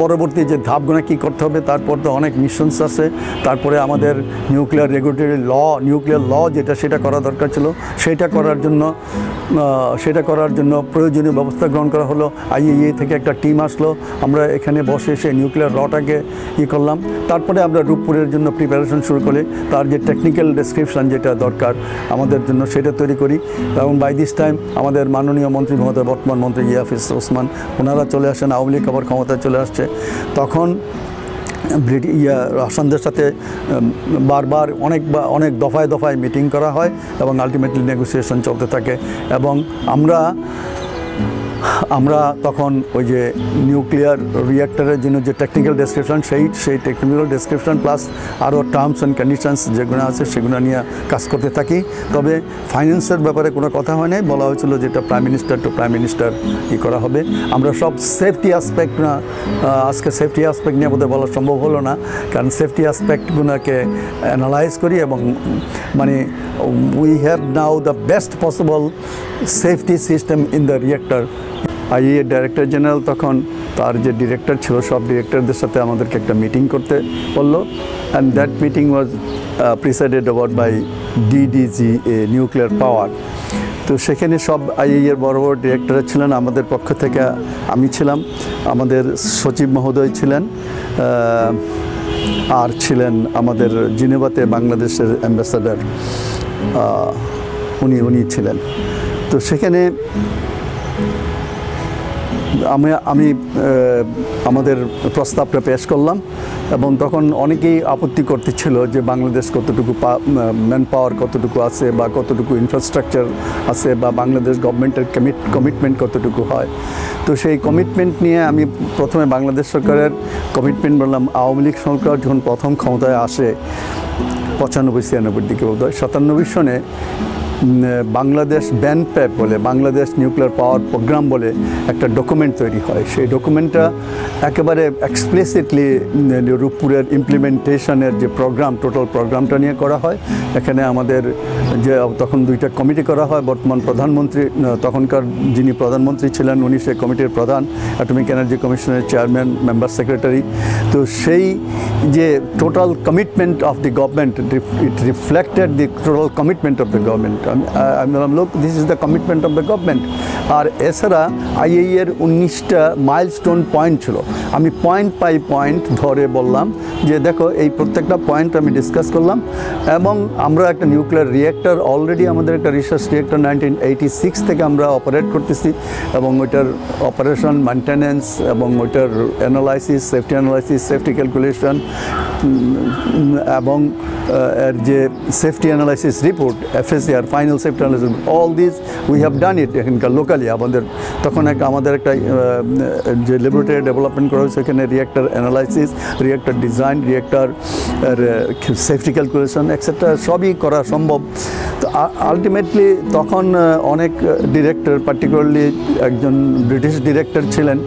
পরবর্তী যে ধাপগুলো কী করতে হবে, তারপর তো অনেক মিশনস আছে। তারপরে আমাদের নিউক্লিয়ার রেগুলেটরি নিউক্লিয়ার ল সেটা করা দরকার ছিল, সেটা করার জন্য প্রয়োজনীয় ব্যবস্থা গ্রহণ করা হলো। IAEA থেকে একটা টিম আসলো, আমরা এখানে বসে সেই নিউক্লিয়ার লটাকে করলাম। তারপরে আমরা রূপপুরের জন্য প্রিপারেশন শুরু করি, তার যে টেকনিক্যাল ডেসক্রিপশান যেটা দরকার আমাদের জন্য সেটা তৈরি করি। এবং বাই দিস টাইম আমাদের মাননীয় মন্ত্রী মহোদয়, বর্তমান মন্ত্রী ইয়াফিজ ওসমান, ওনারা চলে আসেন, আওয়ামী লীগ আবার ক্ষমতায় চলে আসছে। তখন রাশানদের সাথে বারবার অনেক দফায় মিটিং করা হয়, এবং আলটিমেটলি নেগোসিয়েশন চলতে থাকে। এবং আমরা তখন ওই যে নিউক্লিয়ার রিঅ্যাক্টরের জন্য যে টেকনিক্যাল ডেসক্রিপশন, সেই টেকনিক্যাল ডেসক্রিপশন প্লাস আরও টার্মস অ্যান্ড কন্ডিশনস যেগুলো আছে সেগুলো নিয়ে কাজ করতে থাকি। তবে ফাইন্যান্সের ব্যাপারে কোনো কথা হয় নাই, বলা হয়েছিল যে এটা prime minister two prime minister করা হবে। আমরা সব সেফটি অ্যাসপেক্ট আজকে সেফটি অ্যাসপেক্ট নিয়ে বোধহয় বলা সম্ভব হলো না, কারণ সেফটি অ্যাসপেক্টগুলোকে অ্যানালাইজ করি, এবং মানে we have now the best possible safety system in the reactor. IAEA director general তখন তার যে ডিরেক্টর ছিল, সব ডিরেক্টরদের সাথে আমাদেরকে একটা মিটিং করতে বললো, and that meeting was presided about by DDG nuclear power. তো সেখানে সব IAEA বড় ডিরেক্টররা ছিলেন, আমাদের পক্ষ থেকে আমি ছিলাম, আমাদের সচিব মহোদয় ছিলেন, আর ছিলেন আমাদের জিনেভাতে বাংলাদেশের অ্যাম্বাসাডার, উনি ছিলেন। তো সেখানে আমি আমাদের প্রস্তাবটা পেশ করলাম, এবং তখন অনেকেই আপত্তি করতেছিল যে বাংলাদেশ কতটুকু ম্যান পাওয়ার কতটুকু আছে, বা কতটুকু ইনফ্রাস্ট্রাকচার আছে, বা বাংলাদেশ গভর্নমেন্টের কমিটমেন্ট কতটুকু হয়। তো সেই কমিটমেন্ট নিয়ে আমি প্রথমে বাংলাদেশ সরকারের কমিটমেন্ট বললাম। আওয়ামী লীগ সরকার যখন প্রথম ক্ষমতায় আসে 95-96 দিকে, 97 সনে বাংলাদেশ ব্যানপ্যাপ বলে, বাংলাদেশ নিউক্লিয়ার পাওয়ার প্রোগ্রাম বলে একটা ডকুমেন্ট তৈরি হয়। সেই ডকুমেন্টটা একেবারে এক্সপ্লিসিটলি রূপপুরের ইমপ্লিমেন্টেশনের যে প্রোগ্রাম, টোটাল প্রোগ্রামটা নিয়ে করা হয়। এখানে আমাদের যে তখন দুইটা কমিটি করা হয়, বর্তমান প্রধানমন্ত্রী, তখনকার যিনি প্রধানমন্ত্রী ছিলেন উনি সেই কমিটির প্রধান, অ্যাটমিক এনার্জি কমিশনের চেয়ারম্যান, মেম্বার সেক্রেটারি। তো সেই যে total commitment of the government, it reflected the total commitment of the government. আমি বললাম, look, this is the commitment of the government. আর এছাড়া IAEA-র 19টা মাইলস্টোন পয়েন্ট ছিল, আমি পয়েন্ট বাই পয়েন্ট ধরে বললাম যে দেখো এই প্রত্যেকটা পয়েন্ট আমি ডিসকাস করলাম এবং আমরা একটা নিউক্লিয়ার রিঅ্যাক্টর অলরেডি আমাদের একটা রিসার্চ রিঅ্যাক্টর 1986 থেকে আমরা অপারেট করতেছি এবং ওইটার অপারেশন মেনটেন্যান্স এবং ওইটার অ্যানালাইসিস সেফটি ক্যালকুলেশন এবং এর যে safety analysis report FSCR final safety analysis all this we have done it এখানকার লোকালি আমাদের তখন আমাদের একটা যে ল্যাবরেটরি ডেভেলপমেন্ট করা হয়েছে সেখানে reactor analysis reactor design reactor safety calculation etcetera সবই করা সম্ভব। তো আলটিমেটলি তখন অনেক ডিরেক্টর পার্টিকুলারলি একজন ব্রিটিশ ডিরেক্টর ছিলেন,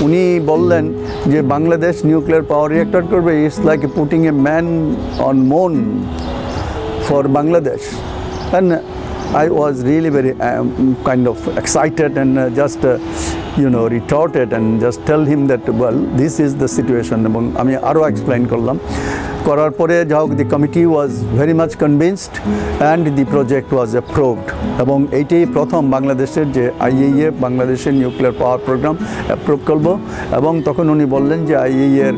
উনি বললেন যে বাংলাদেশ নিউক্লিয়ার পাওয়ার রিঅ্যাক্টর করবে, it's like putting a man on moon for Bangladesh. And I was really very kind of excited and just retorted and just tell him that well this is the situation এবং আমি আরও এক্সপ্লেইন করলাম। করার পরে যা হোক the committee was very much convinced and the project was approved এবং এইটাই প্রথম বাংলাদেশের যে IAEA বাংলাদেশের নিউক্লিয়ার পাওয়ার প্রোগ্রাম অ্যাপ্রুভ করবো এবং তখন উনি বললেন যে IAEA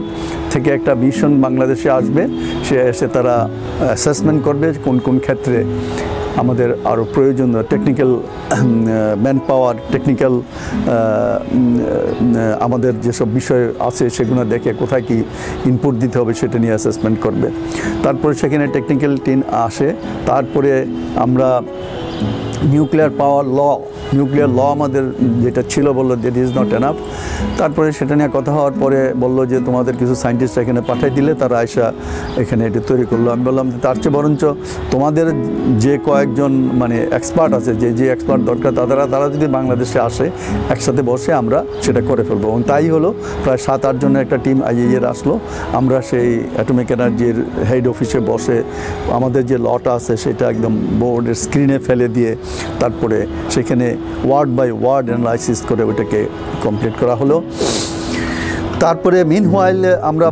থেকে একটা মিশন বাংলাদেশে আসবে, সে এসে তারা অ্যাসেসমেন্ট করবে কোন কোন ক্ষেত্রে আমাদের আরও প্রয়োজনীয় টেকনিক্যাল ম্যান পাওয়ার টেকনিক্যাল আমাদের যেসব বিষয় আছে সেগুলো দেখে কোথায় কি ইনপুট দিতে হবে সেটা নিয়ে অ্যাসেসমেন্ট করবে। তারপরে সেখানে টেকনিক্যাল টিম আসে, তারপরে আমরা নিউক্লিয়ার পাওয়ার নিউক্লিয়ার ল আমাদের যেটা ছিল বললো দ্যাট ইজ নট এনাফ। তারপরে সেটা নিয়ে কথা হওয়ার পরে বললো যে তোমাদের কিছু সায়েন্টিস্ট এখানে পাঠিয়ে দিলে তারা আয়সা এখানে এটি তৈরি করলো। আমি বললাম তার চেয়ে বরঞ্চ তোমাদের যে কয়েকজন মানে এক্সপার্ট আছে যে এক্সপার্ট দরকার তারা যদি বাংলাদেশে আসে একসাথে বসে আমরা সেটা করে ফেলবো এবং তাই হলো। প্রায় 7-8 জনের একটা টিম IAEA আসলো, আমরা সেই অ্যাটমিক এনার্জির হেড অফিসে বসে আমাদের যে লটা আছে সেটা একদম বোর্ডের স্ক্রিনে ফেলে দিয়ে তারপরে সেখানে ওয়ার্ড বাই ওয়ার্ড অ্যানালাইসিস করে ওইটাকে কমপ্লিট করা হলো। তারপরে মিনহোয়াইল আমরা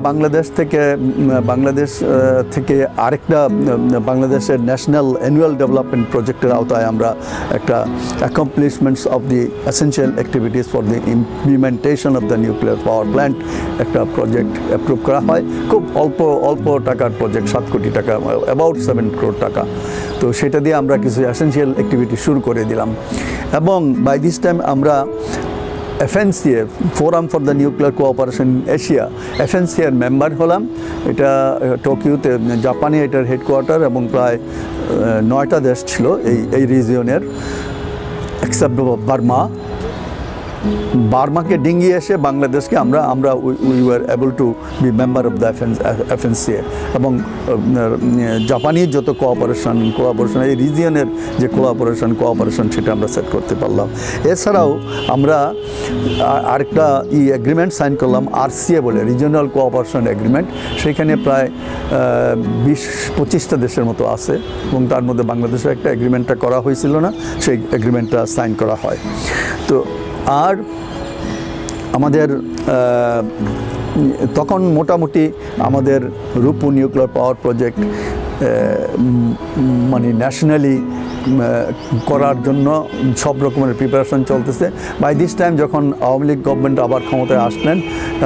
বাংলাদেশ থেকে আরেকটা বাংলাদেশের ন্যাশনাল অ্যানুয়াল ডেভেলপমেন্ট প্রজেক্টের আওতায় আমরা একটা accomplishments of the essential activities for the implementation of the nuclear power plant একটা প্রজেক্ট অ্যাপ্রুভ করা হয়। খুব অল্প টাকার প্রজেক্ট, 7 কোটি টাকা, অ্যাবাউট 7 crore টাকা। তো সেটা দিয়ে আমরা কিছু এসেনশিয়াল অ্যাক্টিভিটি শুরু করে দিলাম এবং বাই দিস টাইম আমরা FNCA forum for the nuclear cooperation Asia FNCA member হলাম। এটা টোকিওতে জাপানে এটার হেডকোয়ার্টার এবং প্রায় 9টা দেশ ছিল এই রিজিয়নের এক্সেপ্ট বার্মাকে ডিঙ্গিয়ে এসে বাংলাদেশকে আমরা we were able to be member of the FNCA এবং জাপানি যত কোঅপারেশন এই রিজিয়নের যে কোঅপারেশন সেটা আমরা সেট করতে পারলাম। এছাড়াও আমরা আরেকটা এগ্রিমেন্ট সাইন করলাম RCA বলে, রিজিয়নাল কোঅপারেশন এগ্রিমেন্ট। সেখানে প্রায় 20-25টা দেশের মতো আছে এবং তার মধ্যে বাংলাদেশের একটা এগ্রিমেন্টটা করা হয়েছিল না, সেই এগ্রিমেন্টটা সাইন করা হয়। তো আর আমাদের তখন মোটামুটি আমাদের রূপু নিউক্লিয়ার পাওয়ার প্রজেক্ট মানে ন্যাশনালি করার জন্য সব রকমের প্রিপারেশন চলতেছে। বাই দিস টাইম যখন আওয়ামী লীগ গভর্নমেন্ট আবার ক্ষমতায় আসলেন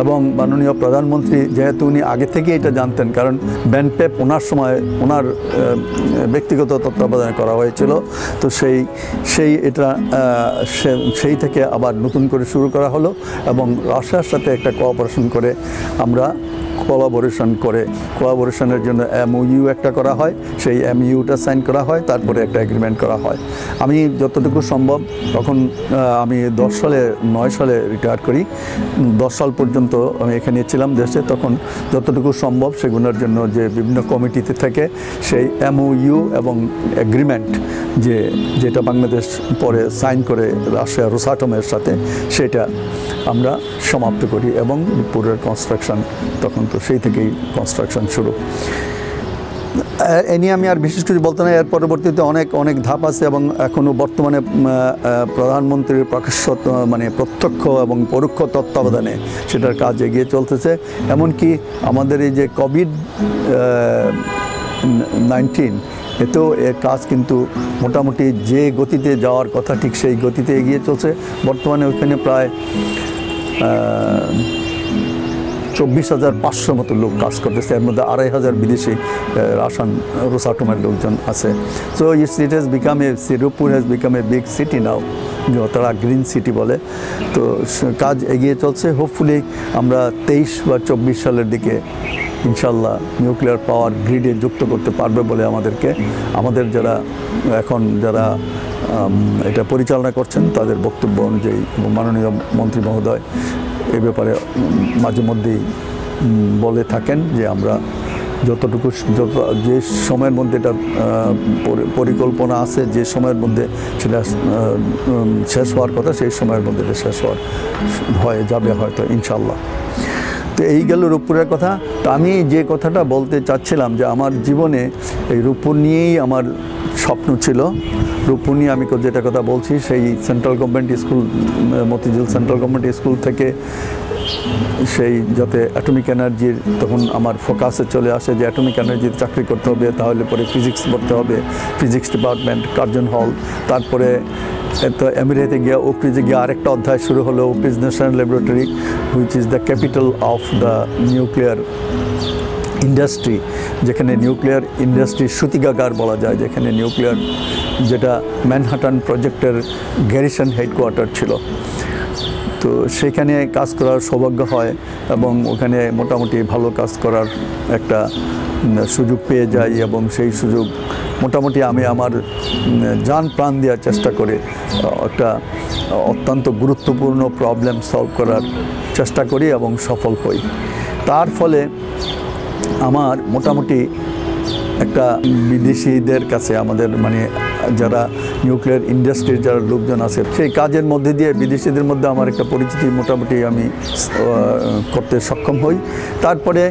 এবং মাননীয় প্রধানমন্ত্রী যেহেতু উনি আগে থেকে এটা জানতেন, কারণ ব্যানপেপ ওনার সময় ওনার ব্যক্তিগত তত্ত্বাবধানে করা হয়েছিল, তো সেই থেকে আবার নতুন করে শুরু করা হলো এবং রাশিয়ার সাথে একটা কোঅপারেশন করে আমরা কোলাবোরেশনের জন্য MOU একটা করা হয়, সেই MOUটা সাইন করা হয়, তারপরে একটা এগ্রিমেন্ট করা হয়। আমি যতটুকু সম্ভব তখন আমি 9 সালে রিটায়ার করি, 10 সাল পর্যন্ত আমি এখানে ছিলাম দেশে। তখন যতটুকু সম্ভব সেগুলোর জন্য যে বিভিন্ন কমিটিতে থেকে সেই MOU এবং এগ্রিমেন্ট যেটা বাংলাদেশ পরে সাইন করে রাশিয়া রোসাটমের সাথে, সেটা আমরা সমাপ্ত করি এবং পুরো কনস্ট্রাকশন তখন তো সেই থেকেই কনস্ট্রাকশন শুরু। এ নিয়ে আমি আর বিশেষ কিছু বলতে না। এর পরবর্তীতে অনেক ধাপ আছে এবং এখনও বর্তমানে প্রধানমন্ত্রীর প্রত্যক্ষ এবং পরোক্ষ তত্ত্বাবধানে সেটার কাজ এগিয়ে চলতেছে। এমনকি আমাদের এই যে COVID-19 এতেও এর কাজ কিন্তু মোটামুটি যে গতিতে যাওয়ার কথা ঠিক সেই গতিতে এগিয়ে চলছে। বর্তমানে ওইখানে প্রায় 24,500 মতো লোক কাজ করতেছে, এর মধ্যে 2,500 বিদেশি রাসায়ন রোসাটমের লোকজন আছে। So it has become Rooppur has become a big city now, তারা গ্রিন সিটি বলে। তো কাজ এগিয়ে চলছে। হোপফুলি আমরা 23 বা 24 সালের দিকে ইনশাল্লাহ নিউক্লিয়ার পাওয়ার গ্রিডে যুক্ত করতে পারবে বলে আমাদের যারা এটা পরিচালনা করছেন তাদের বক্তব্য অনুযায়ী এবং মাননীয় মন্ত্রী মহোদয় এ ব্যাপারে মাঝে মধ্যেই বলে থাকেন যে আমরা যে সময়ের মধ্যে এটা পরিকল্পনা আছে, যে সময়ের মধ্যে সেটা শেষ হওয়ার কথা, সেই সময়ের মধ্যে এটা শেষ হয়ে যাবে হয়তো ইনশাল্লাহ। তো এই গেল রূপপুরের কথা। তো আমি যে কথাটা বলতে চাচ্ছিলাম যে আমার জীবনে এই রূপপুর নিয়েই আমার স্বপ্ন ছিল। রূপপুর নিয়ে আমি যেটা কথা বলছি, সেই central government school, Motijheel central government school থেকে সেই যাতে অ্যাটমিক এনার্জির, তখন আমার ফোকাসে চলে আসে যে অ্যাটমিক এনার্জির চাকরি করতে হবে, তাহলে পরে ফিজিক্স পড়তে হবে, ফিজিক্স ডিপার্টমেন্ট, কার্জন হল। তারপরে তো আমেরিকাতে গিয়ে ওকরিজে গিয়ে আরেকটা অধ্যায় শুরু হলো, Oak Ridge National Laboratory, which is the capital of the nuclear industry, যেখানে নিউক্লিয়ার ইন্ডাস্ট্রির সূতিকাগার বলা যায়, যেখানে নিউক্লিয়ার যেটা ম্যানহাটন প্রজেক্টের গ্যারিসন হেডকোয়ার্টার ছিল। তো সেখানে কাজ করার সৌভাগ্য হয় এবং ওখানে মোটামুটি ভালো কাজ করার একটা সুযোগ পেয়ে যাই এবং সেই সুযোগ মোটামুটি আমি আমার জান প্রাণ দেওয়ার চেষ্টা করে একটা অত্যন্ত গুরুত্বপূর্ণ প্রবলেম সলভ করার চেষ্টা করি এবং সফল হই। তার ফলে আমার মোটামুটি একটা বিদেশিদের কাছে, আমাদের মানে যারা নিউক্লিয়ার ইন্ডাস্ট্রির যারা লোকজন আছে, সেই কাজের মধ্যে দিয়ে বিদেশিদের মধ্যে আমার একটা পরিচিতি মোটামুটি আমি করতে সক্ষম হই। তারপরে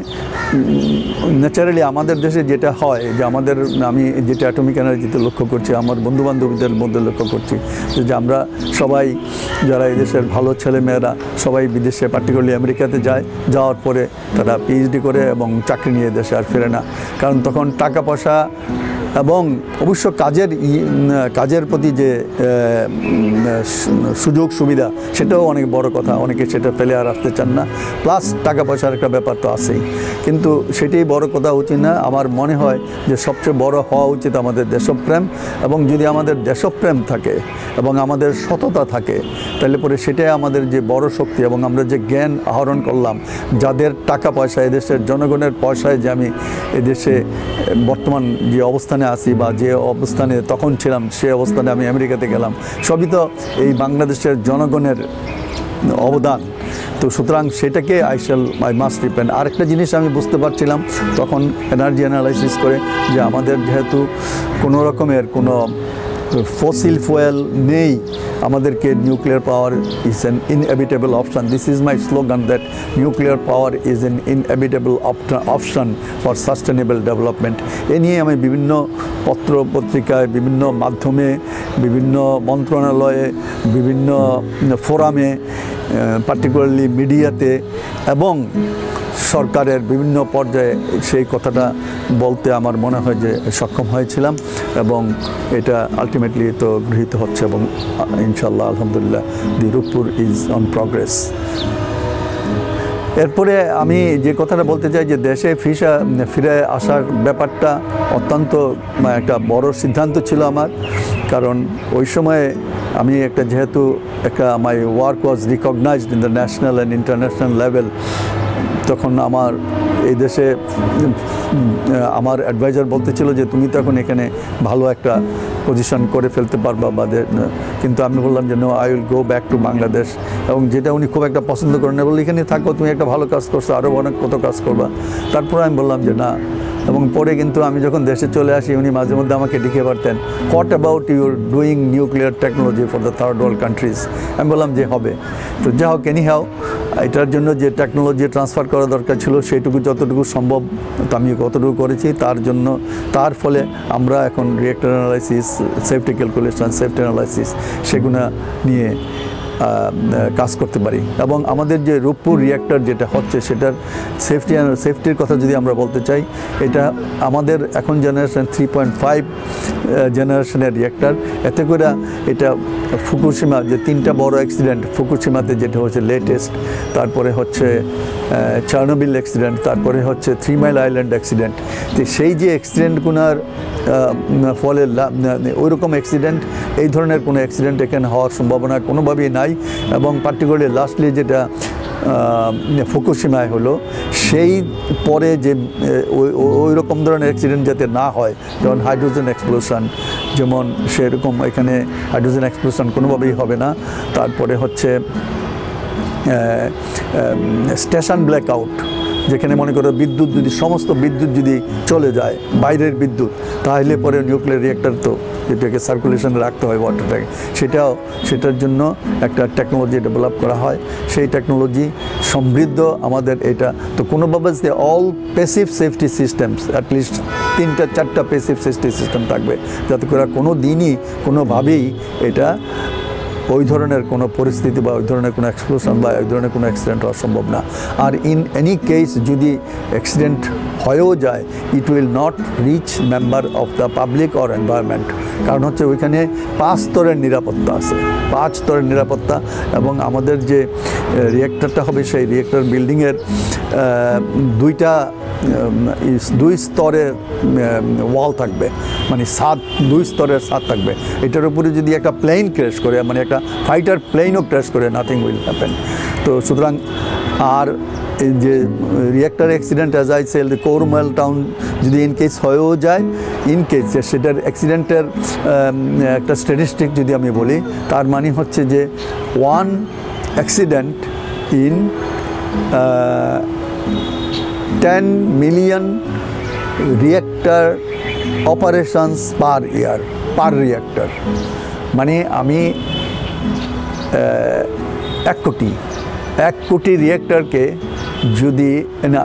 ন্যাচারালি আমাদের দেশে যেটা হয় যে আমি যেটা অ্যাটমিক এনার্জিতে লক্ষ্য করছি, আমার বন্ধুবান্ধবীদের মধ্যে লক্ষ্য করছি যে আমরা সবাই যারা এদেশের ভালো ছেলেমেয়েরা সবাই বিদেশে, পার্টিকুলারলি আমেরিকাতে যাওয়ার পরে তারা পিএইচডি করে এবং চাকরি নিয়ে দেশে আর ফেরে না। কারণ তখন টাকা পয়সা এবং অবশ্য কাজের প্রতি যে সুযোগ সুবিধা, সেটাও অনেক বড় কথা। অনেকে সেটা ফেলে আর আসতে চান না, প্লাস টাকা পয়সার একটা ব্যাপার তো আছেই। কিন্তু সেটাই বড় কথা উচিত না। আমার মনে হয় যে সবচেয়ে বড় হওয়া উচিত আমাদের দেশপ্রেম, এবং যদি আমাদের দেশপ্রেম থাকে এবং আমাদের সততা থাকে, তাহলে পরে সেটাই আমাদের যে বড় শক্তি। এবং আমরা যে জ্ঞান আহরণ করলাম, যাদের টাকা পয়সা, এদেশের জনগণের পয়সায় যে আমি এদেশে বর্তমান যে অবস্থানে আছি বা যে অবস্থানে তখন ছিলাম, সে অবস্থানে আমি আমেরিকাতে গেলাম, সবই তো এই বাংলাদেশের জনগণের অবদান। তো সুতরাং সেটাকে আই মাস্ট ডিপেন্ড। আরেকটা জিনিস আমি বুঝতে পারছিলাম তখন এনার্জি অ্যানালাইসিস করে, যে আমাদের যেহেতু কোনো রকমের কোনো ফসিল ফুয়েল নেই, আমাদেরকে nuclear power is an inevitable option. This is my slogan, that nuclear power is an inevitable option for sustainable development. এ নিয়ে আমি বিভিন্ন পত্র পত্রিকায়, বিভিন্ন মাধ্যমে, বিভিন্ন মন্ত্রণালয়ে, বিভিন্ন ফোরামে, পার্টিকুলারলি মিডিয়াতে এবং সরকারের বিভিন্ন পর্যায়ে সেই কথাটা বলতে আমার মনে হয় যে সক্ষম হয়েছিলাম, এবং এটা আলটিমেটলি তো গৃহীত হচ্ছে এবং ইনশাল্লাহ আলহামদুলিল্লাহ দি রূপপুর ইজ অন প্রগ্রেস। এরপরে আমি যে কথাটা বলতে চাই যে দেশে ফিরে আসার ব্যাপারটা অত্যন্ত একটা বড় সিদ্ধান্ত ছিল আমার। কারণ ওই সময়ে আমি যেহেতু my work was recognized in the national and international level, তখন আমার এই দেশে আমার অ্যাডভাইজার বলতেছিল যে তুমি তো এখন এখানে ভালো একটা পজিশন করে ফেলতে পারবা কিন্তু আমি বললাম যে no, I will go back to Bangladesh. এবং যেটা উনি খুব একটা পছন্দ করেন না, বললে এখানে থাকো, তুমি একটা ভালো কাজ করছো, আরও অনেক কত কাজ করবা। তারপরে আমি বললাম যে না। এবং পরে কিন্তু আমি যখন দেশে চলে আসি, উনি মাঝে মধ্যে আমাকে ডেকে পারতেন, what about your doing nuclear technology for the third world countries. আমি বললাম যে হবে। তো যা হোক, এনি হাও, এটার জন্য যে টেকনোলজি ট্রান্সফার করা দরকার ছিল সেইটুকু যতটুকু সম্ভব তো আমি কতটুকু করেছি। তার ফলে আমরা এখন reactor analysis, safety calculation, safety analysis সেগুলো নিয়ে কাজ করতে পারি। এবং আমাদের যে রূপপুর রিঅ্যাক্টর যেটা হচ্ছে সেটার সেফটির কথা যদি আমরা বলতে চাই, এটা আমাদের এখন জেনারেশন 3.5 জেনারেশনের রিঅ্যাক্টর। এতে করে এটা ফুকুশিমা যে 3টা বড় অ্যাক্সিডেন্ট, ফুকুশিমাতে যেটা হচ্ছে লেটেস্ট, তারপরে হচ্ছে চার্নোবিল অ্যাক্সিডেন্ট, তারপরে হচ্ছে 3 মাইল আইল্যান্ড অ্যাক্সিডেন্ট। তো সেই যে অ্যাক্সিডেন্টগুলোর ফলে ওইরকম অ্যাক্সিডেন্ট, এই ধরনের কোনো অ্যাক্সিডেন্ট এখানে হওয়ার সম্ভাবনা কোনোভাবেই নাই। এবং পার্টিকুলারলি লাস্টলি যেটা ফুকুশিমায় হলো, সেই পরে যে ওই রকম ধরনের অ্যাক্সিডেন্ট যাতে না হয়, যেমন হাইড্রোজেন এক্সপ্লোশন, যেমন সেরকম এখানে হাইড্রোজেন এক্সপ্লোশন কোনোভাবেই হবে না। তারপরে হচ্ছে স্টেশন ব্ল্যাকআউট, যেখানে মনে করো বিদ্যুৎ যদি সমস্ত বিদ্যুৎ যদি চলে যায়, বাইরের বিদ্যুৎ, তাহলে পরে নিউক্লিয়ার রিঅ্যাক্টর তো যেটাকে সার্কুলেশনে রাখতে হয় ওয়াটারটাকে, সেটার জন্য একটা টেকনোলজি ডেভেলপ করা হয়। সেই টেকনোলজি সমৃদ্ধ আমাদের এটা। তো কোনোভাবে all passive safety systems, at least 3-4টা প্যাসিভ সেফটি সিস্টেম থাকবে, যাতে করে কোনো দিনই কোনোভাবেই এটা ওই ধরনের কোনো পরিস্থিতি বা ওই ধরনের কোনো এক্সপ্লোশন বা ওই ধরনের কোনো অ্যাক্সিডেন্ট হওয়া সম্ভব না। আর ইন এনি কেস যদি অ্যাক্সিডেন্ট হয়েও যায়, it will not reach member of the public or environment. কারণ হচ্ছে ওইখানে 5 স্তরের নিরাপত্তা আছে, 5 স্তরের নিরাপত্তা। এবং আমাদের যে রিঅ্যাক্টরটা হবে, সেই রিঅ্যাক্টর বিল্ডিংয়ের 2 স্তরের ওয়াল থাকবে, মানে 2 স্তরের ছাদ থাকবে। এটার উপরে যদি একটা প্লেন ক্র্যাশ করে, মানে একটা ফাইটার প্লেনও ক্র্যাশ করে, নাথিং উইল হ্যাপেন। তো সুতরাং আর এই যে reactor accident, as I said, core meltdown যদি ইন কেস হয়েও যায়, ইন কেস সেটার অ্যাক্সিডেন্টের একটা স্ট্যাটিস্টিক যদি আমি বলি, তার মানে হচ্ছে যে 1 accident in 10 million reactor operations per year, per reactor. মানে আমি 1 কোটি রিঅ্যাক্টরকে যদি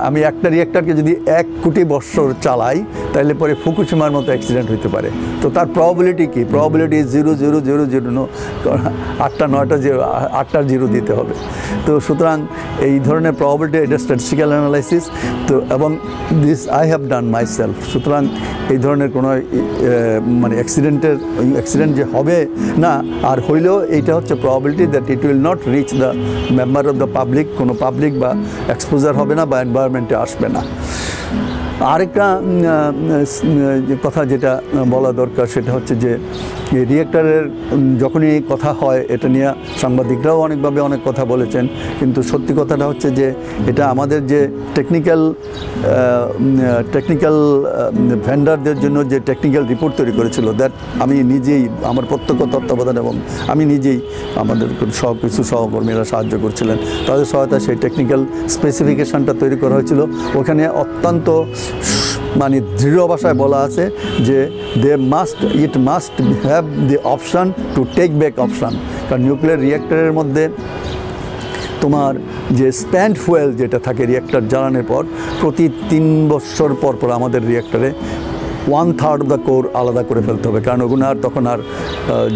আমি একটা রিঅ্যাক্টরকে যদি 1 কোটি বছর চালাই, তাহলে পরে ফুকুশিমার মতো অ্যাক্সিডেন্ট হতে পারে। তো তার প্রবাবিলিটি কি? প্রবাবিলিটি 0.000, 8টা 0 দিতে হবে। তো সুতরাং এই ধরনের প্রবাবিলিটি, এটা স্ট্যাটিস্টিক্যাল অ্যানালাইসিস। তো এবং this I have done my self. সুতরাং এই ধরনের কোনো মানে অ্যাক্সিডেন্ট যে হবে না, আর হইলেও এইটা হচ্ছে probability that it will not reach the member of the public, কোনো পাবলিক বা এক্সপোজার হবে না বা এনভায়রনমেন্টে আসবে না। আরেকটা কথা যেটা বলা দরকার, সেটা হচ্ছে যে রিঅ্যাক্টরের যখনই কথা হয়, এটা নিয়ে সাংবাদিকরাও অনেকভাবে অনেক কথা বলেছেন, কিন্তু সত্যি কথাটা হচ্ছে যে এটা আমাদের যে টেকনিক্যাল ভেন্ডারদের জন্য যে টেকনিক্যাল রিপোর্ট তৈরি করেছিল, দ্যাট আমি নিজেই, আমার প্রত্যক্ষ তত্ত্বাবধান এবং আমি নিজেই, আমাদের সব কিছু সহকর্মীরা সাহায্য করছিলেন, তাদের সহায়তা সেই টেকনিক্যাল স্পেসিফিকেশানটা তৈরি করা হয়েছিল। ওখানে অত্যন্ত মানে দৃঢ় ভাষায় বলা আছে যে it must have the option to take back option. কারণ নিউক্লিয়ার রিঅ্যাক্টরের মধ্যে তোমার যে স্প্যান্ড ফুয়েল যেটা থাকে রিঅ্যাক্টর জ্বালানোর পর, প্রতি 3 বছর পর আমাদের রিঅ্যাক্টরে 1/3 অফ দ্য কোর আলাদা করে ফেলতে হবে। কারণ ওগুলো আর তখন আর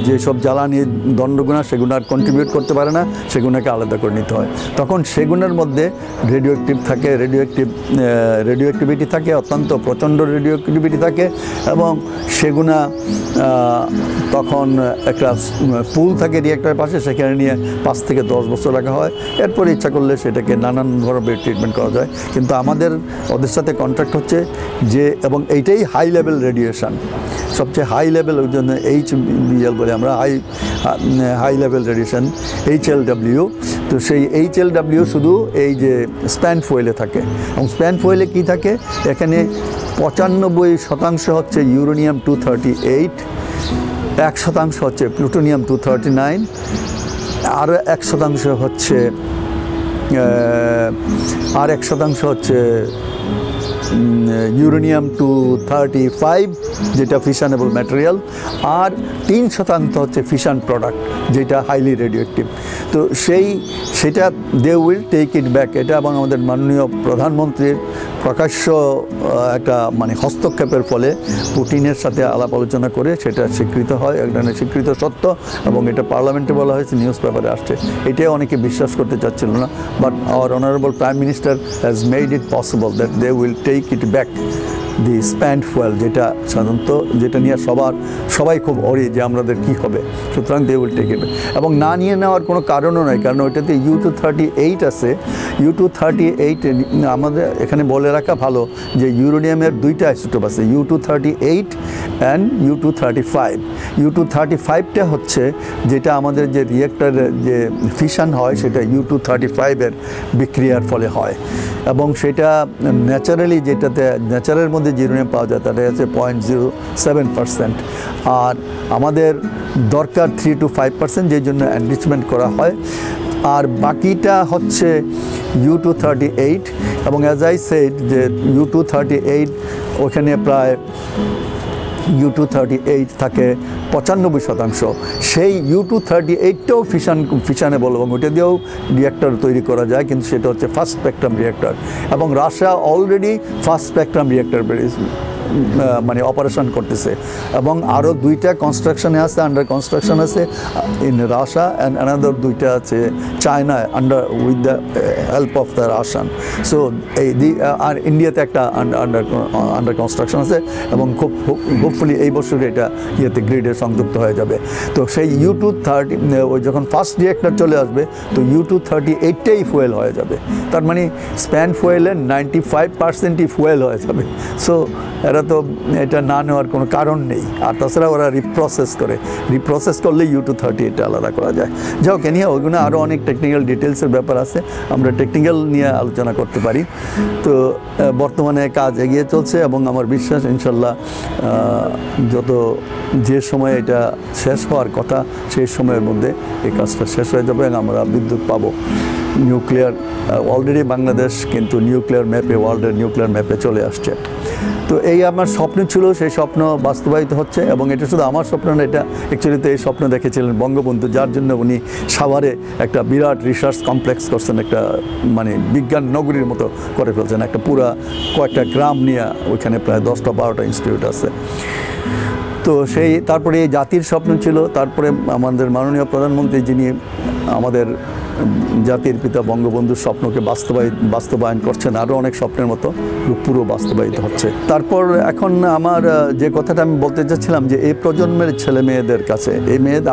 যেসব জ্বালানি দণ্ডগুণা সেগুলো আর কন্ট্রিবিউট করতে পারে না, সেগুলোকে আলাদা করে নিতে হয়। তখন সেগুলোর মধ্যে রেডিওঅ্যাক্টিভিটি থাকে, অত্যন্ত প্রচণ্ড রেডিওঅ্যাক্টিভিটি থাকে, এবং সেগুলো তখন একটা পুল থাকে রিঅ্যাক্টরের পাশে, সেখানে নিয়ে 5 থেকে 10 বছর রাখা হয়। এরপর ইচ্ছা করলে সেটাকে নানান ধরনের ট্রিটমেন্ট করা যায়। কিন্তু আমাদের ওদের সাথে কন্ট্রাক্ট হচ্ছে যে, এবং এইটাই হাই লেভেল রেডিয়েশন, সবচেয়ে হাই লেভেল, ওই জন্য HBL বলে আমরা, হাই লেভেল রেডিয়েশন, HLW। তো সেই HLW শুধু এই যে স্প্যান্ড ফুয়েলে থাকে। এবং স্প্যান্ড ফুয়েলে কী থাকে? এখানে 95% হচ্ছে ইউরেনিয়াম 238, 1% হচ্ছে প্লুটোনিয়াম 239, আর 1% হচ্ছে ইউরেনিয়াম 235 যেটা ফিশনেবল ম্যাটেরিয়াল, আর 3% হচ্ছে ফিশন প্রোডাক্ট যেটা হাইলি রেডিওঅ্যাক্টিভ। তো সেটা they will take it back. এটা এবং আমাদের মাননীয় প্রধানমন্ত্রীর প্রকাশ্য একটা মানে হস্তক্ষেপের ফলে পুটিনের সাথে আলাপ আলোচনা করে সেটা স্বীকৃত হয়, এক ধরনের স্বীকৃত সত্য, এবং এটা পার্লামেন্টে বলা হয়েছে, নিউজ পেপারে আসছে। এটাই অনেকে বিশ্বাস করতে চাচ্ছিল না, but our honourable prime minister has made it possible that they will take it back the spent fuel, যেটা সাধারণত যেটা নিয়ে সবাই খুব অরি যে আমাদের কী হবে, সুতরাং দে উইল টেক ইট। এবং না নিয়ে নেওয়ার কোনো কারণও নয়, কারণ ওইটাতে U-238 আছে। U-238 আমাদের এখানে বলে রাখা ভালো যে ইউরেনিয়ামের দুইটা আইসোটোপ আছে, U-238 অ্যান্ড U-235। U-235টা হচ্ছে যেটা আমাদের যে রিয়েক্টরের যে ফিশন হয় সেটা U-235 এর বিক্রিয়ার ফলে হয়, এবং সেটা ন্যাচারালি যেটাতে ন্যাচারের মধ্যে যে ইউরেনিয়াম পাওয়া যায় তাটা হচ্ছে 0.07%, আর আমাদের দরকার 3 to 5%, যেই জন্য এনরিচমেন্ট করা হয়। আর বাকিটা হচ্ছে U-238, এবং অ্যাজ আই সেড যে U-238 ওখানে প্রায় U-238 থাকে 95%। সেই U-238টাও ফিশনেবল, এবং ওটা দিয়েও রিঅ্যাক্টর তৈরি করা যায়, কিন্তু সেটা হচ্ছে ফার্স্ট স্পেকট্রাম রিঅ্যাক্টর, এবং Russia already fast spectrum reactor মানে অপারেশন করতেছে, এবং আরও 2টা কনস্ট্রাকশনে আছে, আন্ডার কনস্ট্রাকশন আছে ইন রাশিয়া, অ্যান্ড অ্যানাদার 2টা আছে China with the help of the Russian. So আর ইন্ডিয়াতে একটা আন্ডার কনস্ট্রাকশন আছে, এবং খুব হোপফুলি এই বছরে এটা গ্রিডে সংযুক্ত হয়ে যাবে। তো সেই U-230 ওই যখন ফার্স্ট রিঅ্যাক্টর চলে আসবে তো U-238টাই ফুয়েল হয়ে যাবে, তার মানে স্প্যান্ড ফুয়েলের 95%ই ফুয়েল হয়ে যাবে। সো এরা তো এটা না নেওয়ার কোনো কারণ নেই। আর তাছাড়া ওরা রিপ্রসেস করলে U-238 আলাদা করা যায়। যাও নিয়ে ওইগুলো আরও অনেক টেকনিক্যাল ডিটেলসের ব্যাপার আছে, আমরা টেকনিক্যাল নিয়ে আলোচনা করতে পারি। তো বর্তমানে কাজ এগিয়ে চলছে, এবং আমার বিশ্বাস ইনশাল্লাহ যে সময়ে এটা শেষ হওয়ার কথা সেই সময়ের মধ্যে এই কাজটা শেষ হয়ে যাবে, এবং আমরা বিদ্যুৎ পাবো। নিউক্লিয়ার অলরেডি বাংলাদেশ কিন্তু নিউক্লিয়ার ম্যাপে, ওয়ার্ল্ডের নিউক্লিয়ার ম্যাপে চলে আসছে। তো এই আমার স্বপ্ন ছিল, সেই স্বপ্ন বাস্তবায়িত হচ্ছে, এবং এটা শুধু আমার স্বপ্ন না, এটা অ্যাকচুয়ালি তো এই স্বপ্ন দেখেছিলেন বঙ্গবন্ধু, যার জন্য উনি সাভারে একটা বিরাট রিসার্চ কমপ্লেক্স করছেন, একটা মানে বিজ্ঞান নগরীর মতো করে ফেলছেন, একটা পুরা কয়েকটা গ্রাম নিয়ে ওইখানে প্রায় 10-12টা ইনস্টিটিউট আছে। তো তারপরে এই জাতির স্বপ্ন ছিল, তারপরে আমাদের মাননীয় প্রধানমন্ত্রী যিনি আমাদের জাতির পিতা বঙ্গবন্ধুর স্বপ্নকে বাস্তবায়ন করছেন, আরও অনেক স্বপ্নের মতো পুরো বাস্তবায়িত হচ্ছে। তারপর এখন আমার যে কথাটা আমি বলতে চাচ্ছিলাম যে এই প্রজন্মের ছেলে মেয়েদের কাছে,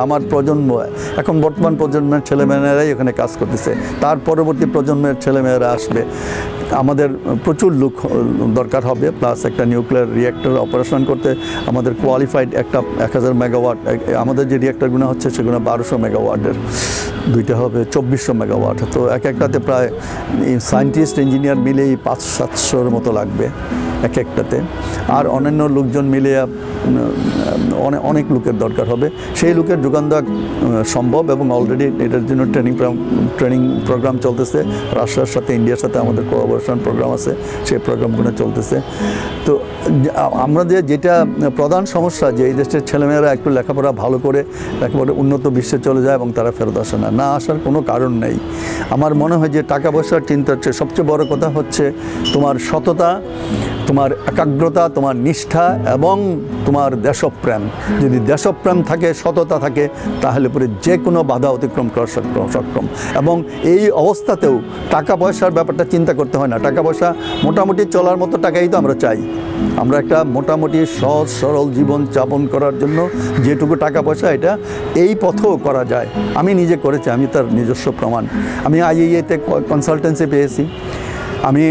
আমার প্রজন্ম, এখন বর্তমান প্রজন্মের ছেলেমেয়েরাই এখানে কাজ করতেছে, তার পরবর্তী প্রজন্মের ছেলেমেয়েরা আসবে, আমাদের প্রচুর লোক দরকার হবে, প্লাস একটা নিউক্লিয়ার রিঅ্যাক্টর অপারেশন করতে আমাদের কোয়ালিফাইড একটা 1000 মেগাওয়াট, আমাদের যে রিঅ্যাক্টরগুলো হচ্ছে সেগুলো 1200 মেগাওয়াটের, 2টা হবে 2400 মেগাওয়াট। তো একটাতে প্রায় সায়েন্টিস্ট ইঞ্জিনিয়ার মিলেই 500-700-র মতো লাগবে একটাতে, আর অন্যান্য লোকজন মিলে অনেক লোকের দরকার হবে। সেই লোকের যোগান দেওয়া সম্ভব, এবং অলরেডি এটার জন্য ট্রেনিং প্রোগ্রাম চলতেছে, রাশিয়ার সাথে ইন্ডিয়ার সাথে আমাদের কোলাবোরেশন প্রোগ্রাম আছে, সেই প্রোগ্রামগুলো চলতেছে। তো আমাদের যেটা প্রধান সমস্যা যে এই দেশের ছেলেমেয়েরা একটু লেখাপড়া ভালো করে উন্নত বিশ্বে চলে যায় এবং তারা ফেরত আসে না, আসার কোনো কারণ নেই। আমার মনে হয় যে টাকা পয়সার চিন্তা হচ্ছে সবচেয়ে বড় কথা হচ্ছে তোমার সততা, তোমার একাগ্রতা, তোমার নিষ্ঠা এবং তোমার দেশপ্রেম। যদি দেশপ্রেম থাকে, সততা থাকে, তাহলে পরে যে কোনো বাধা অতিক্রম করা সক্ষম। এবং এই অবস্থাতেও টাকা পয়সার ব্যাপারটা চিন্তা করতে হয় না। টাকা পয়সা মোটামুটি চলার মতো টাকাই তো আমরা চাই। আমরা একটা মোটামুটি সহজ সরল জীবন যাপন করার জন্য যেটুকু টাকা পয়সা, এটা এই পথেও করা যায়। আমি নিজে করেছি, আমি তার নিজস্ব প্রমাণ। আমি IAEA-তে কনসালটেন্সি পেয়েছি। আমি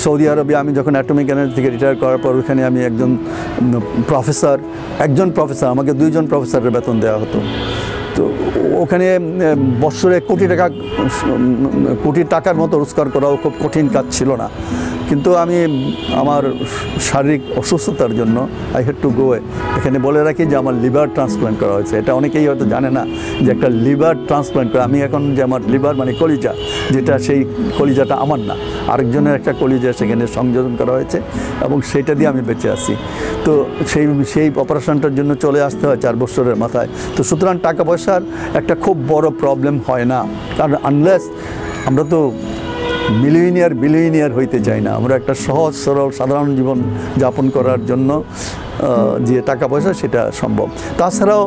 সৌদি আরবে আমি যখন অ্যাটমিক এনার্জি থেকে রিটায়ার করার পর ওখানে আমি একজন প্রফেসর, আমাকে 2 জন প্রফেসরের বেতন দেওয়া হতো। তো ওখানে বছরে কোটি টাকার মতো রোজগার করাও খুব কঠিন কাজ ছিল না, কিন্তু আমি আমার শারীরিক অসুস্থতার জন্য আই হ্যাড টু গো। এখানে বলে রাখি যে আমার লিভার ট্রান্সপ্লান্ট করা হয়েছে। এটা অনেকেই হয়তো জানে না যে একটা লিভার ট্রান্সপ্লান্ট করা, আমি এখন যে আমার লিভার মানে কলিজা, যেটা সেই কলিজাটা আমার না, আরেকজনের একটা কলিজা সেখানে সংযোজন করা হয়েছে এবং সেইটা দিয়ে আমি বেঁচে আছি। তো সেই অপারেশনটার জন্য চলে আসতে হয় 4 বছরের মাথায়। তো সুতরাং টাকা পয়সার একটা খুব বড় প্রবলেম হয় না, কারণ আনলেস আমরা তো বিলিয়নিয়ার হইতে চাই না, আমরা একটা সহজ সরল সাধারণ জীবন যাপন করার জন্য যে টাকা পয়সা সেটা সম্ভব। তাছাড়াও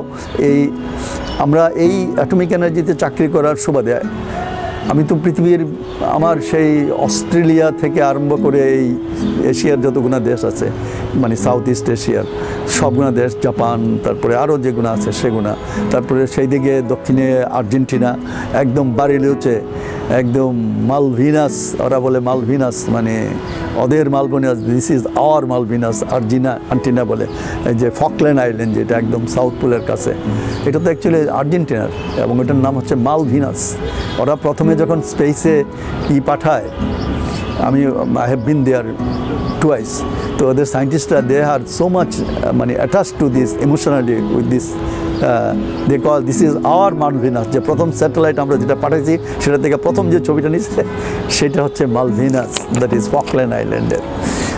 আমরা এই অ্যাটমিক এনার্জিতে চাকরি করার সুবাদে আমি তো পৃথিবীর আমার সেই অস্ট্রেলিয়া থেকে আরম্ভ করে এই এশিয়ার যতগুলো দেশ আছে, মানে সাউথ ইস্ট এশিয়ার সবগুলো দেশ, জাপান, তারপরে আরও যেগুলো আছে সেগুলো, তারপরে সেই দিকে দক্ষিণে আর্জেন্টিনা, একদম বারিলিউচে, একদম মালভিনাস, ওরা বলে মালভিনাস মানে ওদের Malvinas, this is our Malvinas, Argentina বলে, এই যে ফকল্যান্ড আইল্যান্ড যেটা একদম সাউথ পোলের কাছে, এটা তো অ্যাকচুয়ালি আর্জেন্টিনার এবং এটার নাম হচ্ছে মালভিনাস। ওরা প্রথমে যখন স্পেসে পাঠায়, I have been there twice, তো ওদের সায়েন্টিস্টরা দে আর সো মাচ মানে attach to this emotionally with this, they call this is our Malvinas. যে প্রথম স্যাটেলাইট আমরা যেটা পাঠাইছি সেটা থেকে প্রথম যে ছবিটা নিচ্ছে সেটা হচ্ছে মালভিনাস, দ্যাট ইজ ফকল্যান্ড আইল্যান্ডের।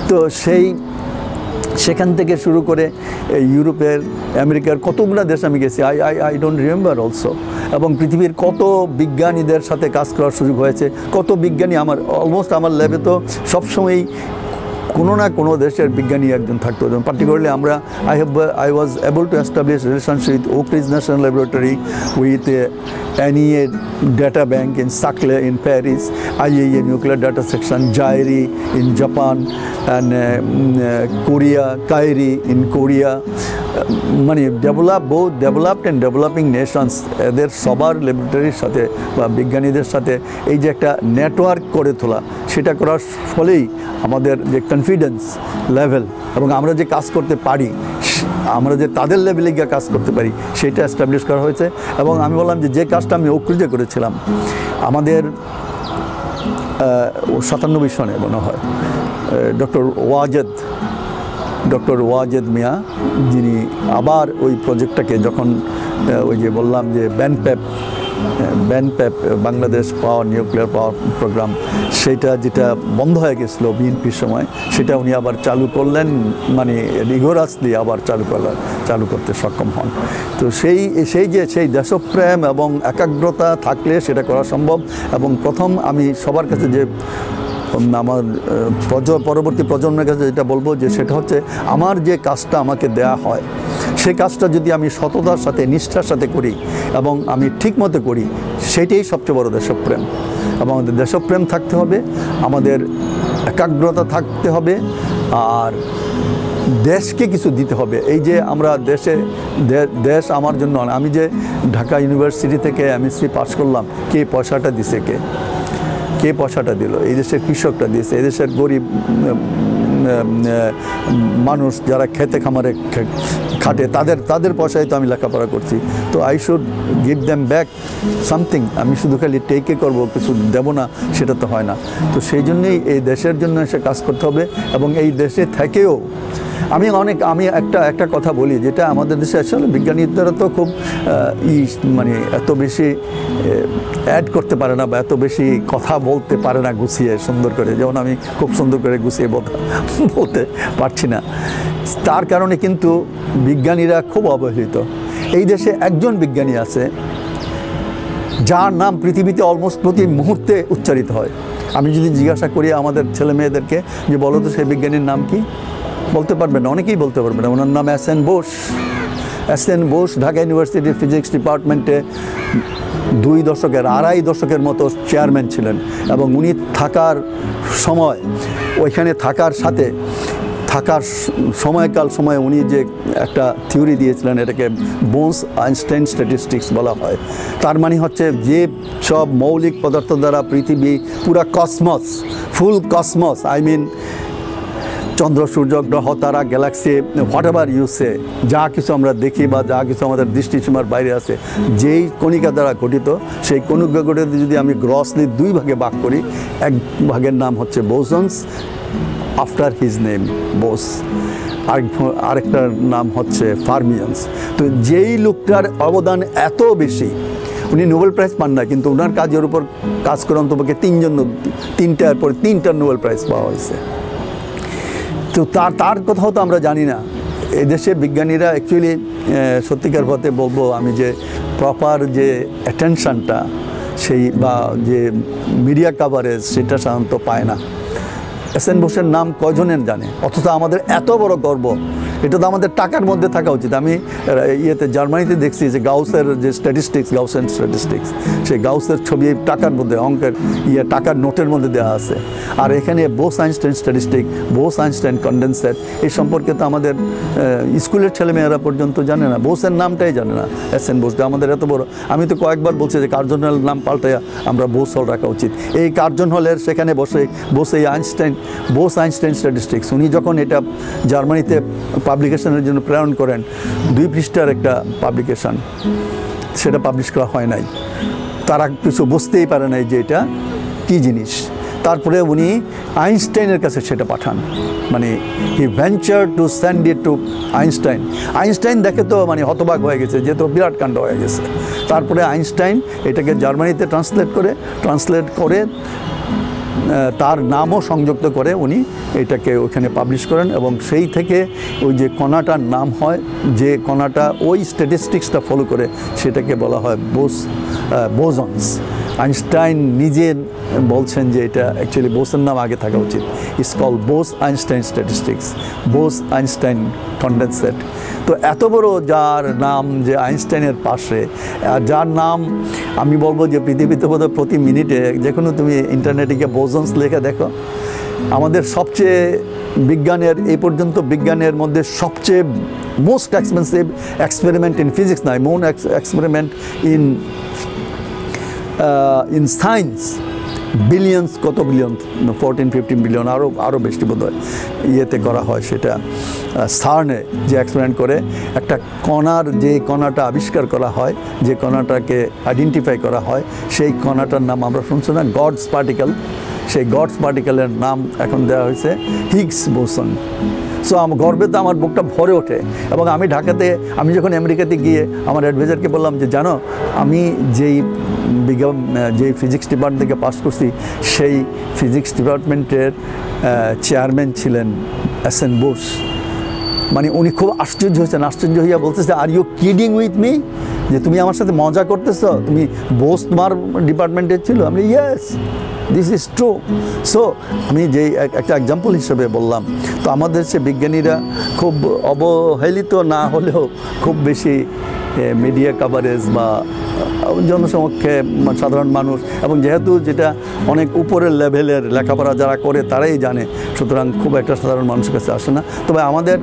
তো সেখান থেকে শুরু করে ইউরোপের, আমেরিকার কতগুলো দেশ আমি গেছি, আই ডোন্ট রিমেম্বার অলসো। এবং পৃথিবীর কত বিজ্ঞানীদের সাথে কাজ করার সুযোগ হয়েছে, কত বিজ্ঞানী আমার অলমোস্ট আমার ল্যাবে তো সবসময়ই কোনো না কোনো দেশের বিজ্ঞানী একজন থাকতো। যেমন particularly I was able to establish relationship with Oak Ridge National Laboratory, with NEA data bank in Saclay in Paris, IAEA nuclear data section, JAIRI in Japan, and Korea, Kairi in Korea. মানে ডেভেলপড অ্যান্ড ডেভেলপিং নেশনস এদের সবার ল্যাবরেটরির সাথে বা বিজ্ঞানীদের সাথে এই যে একটা নেটওয়ার্ক করে তোলা, সেটা করার ফলেই আমাদের যে কনফিডেন্স লেভেল এবং আমরা যে কাজ করতে পারি, আমরা যে তাদের লেভেলে গিয়ে কাজ করতে পারি সেটা এস্টাবলিশ করা হয়েছে। এবং আমি বললাম যে কাজটা আমি ওক রিজে করেছিলাম আমাদের 97 সনে মনে হয়, ডক্টর ওয়াজেদ মিয়া, যিনি আবার ওই প্রজেক্টটাকে যখন ওই যে বললাম যে ব্যানপ্যাপ বাংলাদেশ নিউক্লিয়ার পাওয়ার প্রোগ্রাম, সেটা যেটা বন্ধ হয়ে গেছিলো বিএনপির সময়, সেটা উনি আবার চালু করলেন, মানে রিগোরাসলি আবার চালু করতে সক্ষম হন। তো সেই দেশপ্রেম এবং একাগ্রতা থাকলে সেটা করা সম্ভব। এবং প্রথম আমি সবার কাছে যে আমার পরবর্তী প্রজন্মের কাছে যেটা বলবো যে সেটা হচ্ছে আমার যে কাজটা আমাকে দেয়া হয় সেই কাজটা যদি আমি সততার সাথে নিষ্ঠার সাথে করি এবং আমি ঠিক মতো করি, সেটাই সবচেয়ে বড় দেশপ্রেম। এবং আমাদের দেশপ্রেম থাকতে হবে, আমাদের একাগ্রতা থাকতে হবে, আর দেশকে কিছু দিতে হবে। এই যে আমরা দেশ আমার জন্য, আমি যে ঢাকা ইউনিভার্সিটি থেকে এমএসসি পাস করলাম, কে পয়সাটা দিছে, কে পয়সাটা দিল? এই দেশের কৃষকরা দিয়েছে, এই দেশের গরিব মানুষ যারা খেতে খামারে খাটে তাদের পয়সায় তো আমি লেখাপড়া করছি। তো I should give them back something. আমি শুধু খালি টেকে করবো, কিছু দেব না, সেটা তো হয় না। তো সেই জন্যেই এই দেশের জন্য এসে কাজ করতে হবে। এবং এই দেশে থেকেও আমি একটা কথা বলি, যেটা আমাদের দেশে আসলে বিজ্ঞানীরা তো খুব মানে এত বেশি অ্যাড করতে পারে না বা এত বেশি কথা বলতে পারে না গুছিয়ে সুন্দর করে, যেমন আমি খুব সুন্দর করে গুছিয়ে বলতে পারছি না। তার কারণে কিন্তু বিজ্ঞানীরা খুব অবহেলিত। এই দেশে একজন বিজ্ঞানী আছে যার নাম পৃথিবীতে অলমোস্ট প্রতি মুহূর্তে উচ্চারিত হয়। আমি যদি জিজ্ঞাসা করি আমাদের ছেলে মেয়েদেরকে যে বলো তো সেই বিজ্ঞানীর নাম কি, বলতে পারবে না, অনেকেই বলতে পারবে না। ওনার নাম এস এন বোস। ঢাকা ইউনিভার্সিটির ফিজিক্স ডিপার্টমেন্টে 2.5 দশকের মতো চেয়ারম্যান ছিলেন। এবং উনি থাকার সময়, ওইখানে থাকার সময় উনি যে একটা থিওরি দিয়েছিলেন, এটাকে বোস-আইনস্টাইন স্ট্যাটিস্টিক্স বলা হয়। তার মানে হচ্ছে যে সব মৌলিক পদার্থ দ্বারা পৃথিবী, পুরা cosmos, full cosmos, I mean চন্দ্র, সূর্য, গ্রহ, তারা, galaxy, whatever you say, যা কিছু আমরা দেখি বা যা কিছু আমাদের দৃষ্টিসীমার বাইরে আছে, যেই কণিকা দ্বারা গঠিত, সেই কণিকাগুলোকে যদি আমি গ্রসলি 2 ভাগে ভাগ করি, এক ভাগের নাম হচ্ছে বোসন্স, আফটার হিজ নেম বোস, আরেকটার নাম হচ্ছে ফার্মিয়ান্স। তো যেই লোকটার অবদান এত বেশি, উনি নোবেল প্রাইজ পান না, কিন্তু ওনার কাজের উপর কাজ করে অন্তপক্ষে তিনটার পর তিনটা নোবেল প্রাইজ পাওয়া হয়েছে। তো তার কথাও তো আমরা জানি না। এদেশে বিজ্ঞানীরা অ্যাকচুয়ালি সত্যিকার পথে বলবো আমি যে প্রপার যে অ্যাটেনশনটা সেই বা যে মিডিয়া কাভারেজ সেটা সাধারণত পায় না। এস.এন. বোসের নাম কয়জনের জানে, অথচ আমাদের এত বড় গর্ব, এটা তো আমাদের টাকার মধ্যে থাকা উচিত। আমি জার্মানিতে দেখছি যে গাউসের যে গাউসেন স্ট্যাটিস্টিক্স, সেই গাউসের ছবি টাকার মধ্যে অঙ্কের টাকার নোটের মধ্যে দেওয়া আছে। আর এখানে Bose Einstein statistic, Bose Einstein condenser, এই সম্পর্কে তো আমাদের স্কুলের ছেলেমেয়েরা পর্যন্ত জানে না, বোসের নামটাই জানে না। এস.এন. বোস আমাদের এত বড়, আমি তো কয়েকবার বলছি যে কার্জন হলের নাম পাল্টাইয়া আমরা বোস হল রাখা উচিত। এই কার্জন হলের সেখানে বসে বোস আইনস্টাইন স্ট্যাটিস্টিক্স, উনি যখন এটা জার্মানিতে পাবলিকেশনের জন্য প্রেরণ করেন, 2 পৃষ্ঠার একটা পাবলিকেশন, সেটা পাবলিশ করা হয় নাই। তারা কিছু বুঝতেই পারে নাই যে এটা কী জিনিস। তারপরে উনি আইনস্টাইনের কাছে সেটা পাঠান, মানে he venture to send it to Einstein. Einstein দেখে তো মানে হতবাক হয়ে গেছে, যে তো বিরাট কাণ্ড হয়ে গেছে। তারপরে আইনস্টাইন এটাকে জার্মানিতে ট্রান্সলেট করে তার নামও সংযুক্ত করে উনি এটাকে ওখানে পাবলিশ করেন, এবং সেই থেকে ওই যে কণাটার নাম হয়, যে কণাটা ওই স্ট্যাটিস্টিক্সটা ফলো করে, সেটাকে বলা হয় বোসন্স। আইনস্টাইন নিজে বলছেন যে এটা অ্যাকচুয়ালি বোসের নাম আগে থাকা উচিত। It's call Bose Einstein statistics, Bose Einstein condensate. তো এত বড় যার নাম, যে আইনস্টাইনের পাশে, যার নাম আমি বলবো যে পৃথিবীতে বোধহয় প্রতি মিনিটে যে কোনো তুমি ইন্টারনেটে গিয়ে বোসন্স লেখা দেখো, আমাদের সবচেয়ে বিজ্ঞানের এই পর্যন্ত বিজ্ঞানের মধ্যে সবচেয়ে most expensive experiment in physics নয়, মোন এক্সপেরিমেন্ট ইন সায়েন্স, বিলিয়ন্স, কত বিলিয়ন, 14-15 বিলিয়ন, আরও বেশি বোধ হয় ইয়েতে করা হয়। সেটা সার্নে যে এক্সপেরিমেন্ট করে একটা যে কণাটা আবিষ্কার করা হয়, যে কণাটাকে আইডেন্টিফাই করা হয়, সেই কণাটার নাম আমরা শুনছি না, গডস পার্টিকেল। সেই গডস পার্টিকেলের নাম এখন দেওয়া হয়েছে হিগস বোসন। সো গর্বে তো আমার বুকটা ভরে ওঠে। এবং আমি যখন আমেরিকাতে গিয়ে আমার অ্যাডভাইজারকে বললাম যে জানো, আমি যেই ফিজিক্স ডিপার্টমেন্ট থেকে পাস করছি, সেই ফিজিক্স ডিপার্টমেন্টের চেয়ারম্যান ছিলেন এস.এন. বোস। মানে উনি খুব আশ্চর্য হইয়া বলতেছে, are you kidding with me, যে তুমি আমার সাথে মজা করতেছো, তুমি বোস তোমার ডিপার্টমেন্টের ছিল? আমি yes, this is true. So আমি যেই একটা এক্সাম্পল হিসেবে বললাম। তো আমাদের সে বিজ্ঞানীরা খুব অবহেলিত না হলেও খুব বেশি মিডিয়া কাভারেজ বা জনসমক্ষে সাধারণ মানুষ, এবং যেহেতু যেটা অনেক উপরের লেভেলের লেখাপড়া যারা করে তারাই জানে, সুতরাং খুব একটা সাধারণ মানুষের কাছে আসে না। তবে আমাদের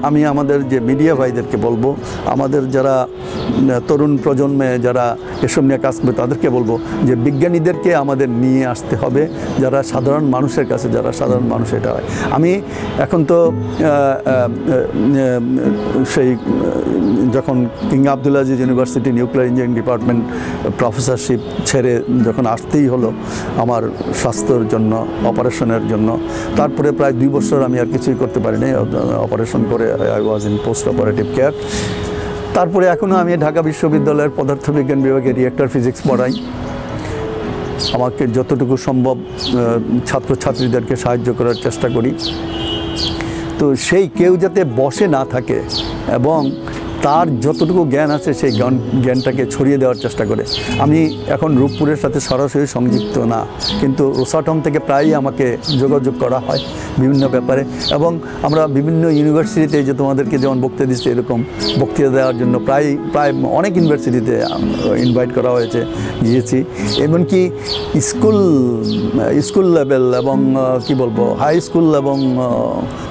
আমি আমাদের যে মিডিয়া ভাইদেরকে বলবো, আমাদের যারা তরুণ প্রজন্মে যারা এসব নিয়ে কাজ করে তাদেরকে বলবো যে বিজ্ঞানীদেরকে আমাদের নিয়ে আসতে হবে, যারা সাধারণ মানুষের কাছে, যারা সাধারণ মানুষ এটা হয়। আমি এখন তো সেই যখন king Abdul Aziz University nuclear engineering department professorship ছেড়ে যখন আসতেই হলো আমার স্বাস্থ্যের জন্য, অপারেশনের জন্য, তারপরে প্রায় 2 বছর আমি আর কিছুই করতে পারিনি, অপারেশন করে I was in post operative care. তারপরে এখনও আমি ঢাকা বিশ্ববিদ্যালয়ের পদার্থবিজ্ঞান বিভাগে রিঅ্যাক্টর ফিজিক্স পড়াই। আমাকে যতটুকু সম্ভব ছাত্রছাত্রীদেরকে সাহায্য করার চেষ্টা করি। তো সেই কেউ যাতে বসে না থাকে এবং তার যতটুকু জ্ঞান আছে সেই জ্ঞানটাকে ছড়িয়ে দেওয়ার চেষ্টা করে। আমি এখন রূপপুরের সাথে সরাসরি সংযুক্ত না, কিন্তু রোসাটম থেকে প্রায়ই আমাকে যোগাযোগ করা হয় বিভিন্ন ব্যাপারে, এবং আমরা বিভিন্ন ইউনিভার্সিটিতে, যে তোমাদেরকে যেমন বক্তৃতা দিচ্ছি এরকম বক্তৃতা দেওয়ার জন্য প্রায় অনেক ইউনিভার্সিটিতে ইনভাইট করা হয়েছে, গিয়েছি। এমনকি স্কুল লেভেল এবং কি বলবো হাই স্কুল এবং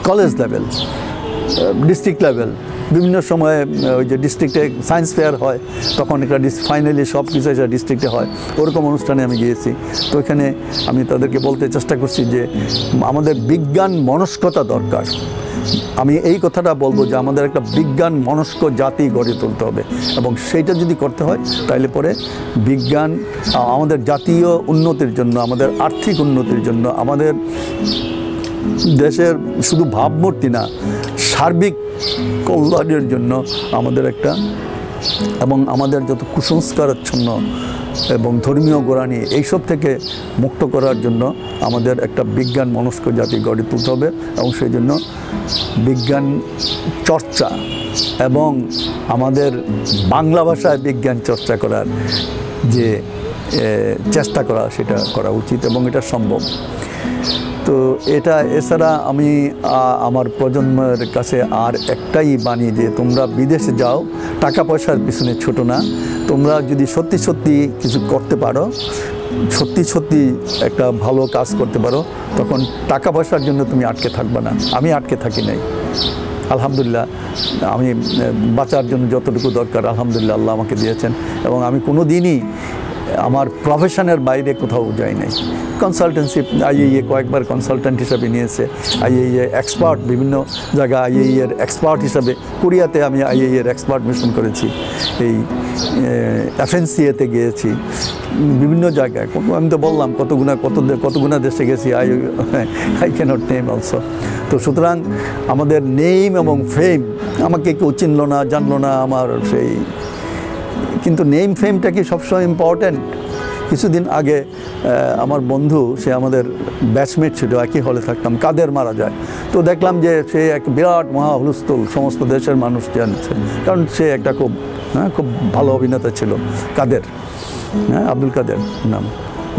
কলেজ লেভেল, ডিস্ট্রিক্ট লেভেল, বিভিন্ন সময়ে ওই যে ডিস্ট্রিক্টে সায়েন্স ফেয়ার হয়, তখন একটা ফাইনালি সব কিছু ডিস্ট্রিক্টে হয়, ওরকম অনুষ্ঠানে আমি গিয়েছি। তো এখানে আমি তাদেরকে বলতে চেষ্টা করছি যে আমাদের বিজ্ঞান মনস্কতা দরকার। আমি এই কথাটা বলবো যে আমাদের একটা বিজ্ঞান মনস্ক জাতি গড়ে তুলতে হবে, এবং সেইটা যদি করতে হয় তাহলে পরে বিজ্ঞান আমাদের জাতীয় উন্নতির জন্য, আমাদের আর্থিক উন্নতির জন্য, আমাদের দেশের শুধু ভাবমূর্তি না, সার্বিক কল্যাণের জন্য আমাদের একটা, এবং আমাদের যত কুসংস্কারাচ্ছন্ন এবং ধর্মীয় গোড়ামি এইসব থেকে মুক্ত করার জন্য আমাদের একটা বিজ্ঞান মনস্ক জাতি গড়ে তুলতে হবে। এবং সেই জন্য বিজ্ঞান চর্চা এবং আমাদের বাংলা ভাষায় বিজ্ঞান চর্চা করার যে চেষ্টা করা, সেটা করা উচিত এবং এটা সম্ভব। তো এটা এছাড়া আমি আমার প্রজন্মের কাছে আর একটাই বাণী, যে তোমরা বিদেশে যাও, টাকা পয়সার পিছনে ছোটো না। তোমরা যদি সত্যি সত্যি কিছু করতে পারো, সত্যি সত্যি একটা ভালো কাজ করতে পারো, তখন টাকা পয়সার জন্য তুমি আটকে থাকবে না। আমি আটকে থাকি নাই, আলহামদুলিল্লাহ। আমি বাঁচার জন্য যতটুকু দরকার আলহামদুলিল্লাহ আল্লাহ আমাকে দিয়েছেন, এবং আমি কোনো দিনই আমার প্রফেশনের বাইরে কোথাও যাই নাই। কনসালটেন্সি আইএইএ কয়েকবার কনসালটেন্ট হিসাবে নিয়েছে, আইএইএ এক্সপার্ট বিভিন্ন জায়গায় আইএইএর এক্সপার্ট হিসাবে, কোরিয়াতে আমি আইএইএর এক্সপার্ট মিশন করেছি, এই এফএনসিএতে গিয়েছি, বিভিন্ন জায়গায়। আমি তো বললাম কতগুনা দেশে গেছি, আই ক্যানট নেম অলসো। তো সুতরাং আমাদের নেম এবং ফেম, আমাকে কেউ চিনল না, জানলো না, আমার সেই, কিন্তু নেম ফেমটা কি সবসময় ইম্পর্ট্যান্ট? কিছুদিন আগে আমার বন্ধু, সে আমাদের ব্যাচমেট ছিল, একই হলে থাকতাম, কাদের মারা যায়। তো দেখলাম যে সে এক বিরাট মহা হুলস্থুল, সমস্ত দেশের মানুষ জানছে, কারণ সে একটা খুব ভালো অভিনেতা ছিল, কাদের, আব্দুল কাদের নাম।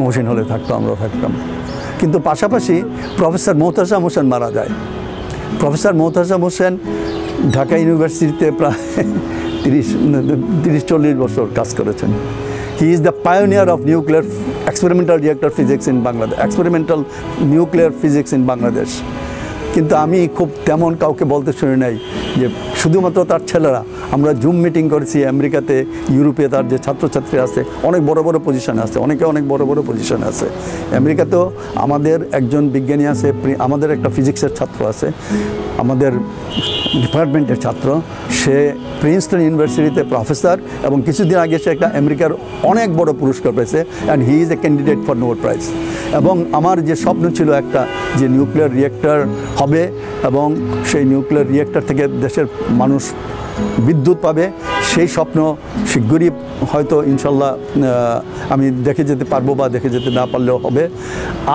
মহসিন হলে থাকতো, আমরাও থাকতাম। কিন্তু পাশাপাশি প্রফেসর মোহতাসাম হোসেন মারা যায়। প্রফেসর মোহতাসাম হোসেন ঢাকা ইউনিভার্সিটিতে প্রায় 30-40 বছর কাজ করেছেন। He is the pioneer of nuclear experimental reactor physics in Bangladesh, experimental nuclear physics in Bangladesh. কিন্তু আমি খুব তেমন কাউকে বলতে শুনি নাই যে শুধুমাত্র তার ছেলেরা, আমরা জুম মিটিং করেছি আমেরিকাতে, ইউরোপে তার যে ছাত্রছাত্রী আছে অনেক বড় বড় পজিশনে আছে, অনেকে অনেক বড় বড় পজিশনে আছে। আমেরিকাতেও আমাদের একজন বিজ্ঞানী আছে, আমাদের একটা ফিজিক্সের ছাত্র আছে, আমাদের ডিপার্টমেন্টের ছাত্র, সে প্রিন্সটন ইউনিভার্সিটিতে প্রফেসর, এবং কিছুদিন আগে সে একটা আমেরিকার অনেক বড় পুরস্কার পেয়েছে, and he is a candidate for Nobel prize. এবং আমার যে স্বপ্ন ছিল একটা, যে নিউক্লিয়ার রিঅ্যাক্টর হবে এবং সেই নিউক্লিয়ার রিঅ্যাক্টর থেকে দেশের মানুষ বিদ্যুৎ পাবে, সেই স্বপ্ন শীঘ্রই হয়তো ইনশাল্লাহ আমি দেখে যেতে পারবো, বা দেখে যেতে না পারলেও হবে।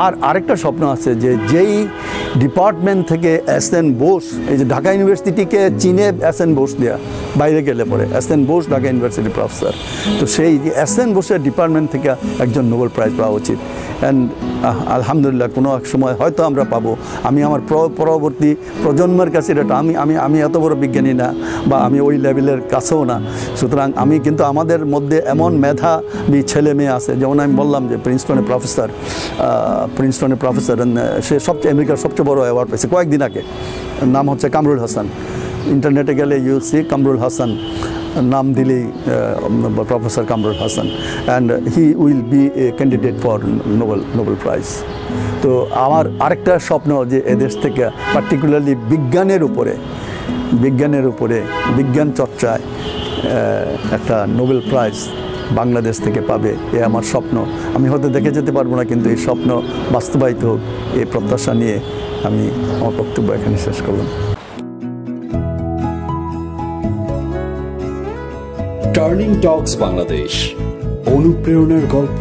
আর আরেকটা স্বপ্ন আছে, যে যেই ডিপার্টমেন্ট থেকে এসএন বোস, এই যে ঢাকা ইউনিভার্সিটিকে চীনে এসএন বোস দেয়া, বাইরে গেলে পরে এসএন বোস ঢাকা ইউনিভার্সিটির প্রফেসর, তো সেই যে এসএন বোসের ডিপার্টমেন্ট থেকে একজন নোবেল প্রাইজ পাওয়া উচিত। অ্যান্ড আলহামদুলিল্লাহ কোনো এক সময় হয়তো আমরা পাবো। আমি আমার পরবর্তী প্রজন্মের কাছে এটা, আমি এত বড় বিজ্ঞানী না, বা আমি ওই লেভেলের কাছেও না। সুতরাং আমি কিন্তু আমাদের মধ্যে এমন মেধাবী ছেলে মেয়ে আছে, যেমন আমি বললাম যে প্রিন্সটনের প্রফেসর, সে সবচেয়ে আমেরিকার সবচেয়ে বড় অ্যাওয়ার্ড পেয়েছে কয়েকদিন আগে। নাম হচ্ছে কামরুল হাসান। ইন্টারনেটে গেলে ইউল সি কামরুল হাসান, নাম দিলেই professor Kamrul Hasan, and he will B A candidate for Nobel prize. তো আমার আরেকটা স্বপ্ন, যে এদেশ থেকে পার্টিকুলারলি বিজ্ঞানের উপরে বিজ্ঞান চর্চায় একটা নোবেল প্রাইজ বাংলাদেশ থেকে পাবে, এ আমার স্বপ্ন। আমি হয়তো দেখে যেতে পারবো না, কিন্তু এই স্বপ্ন বাস্তবায়িত হোক, এই প্রত্যাশা নিয়ে আমি আমার বক্তব্য এখানে শেষ করলাম।
টার্নিং টকস বাংলাদেশ, অনুপ্রেরণার গল্প।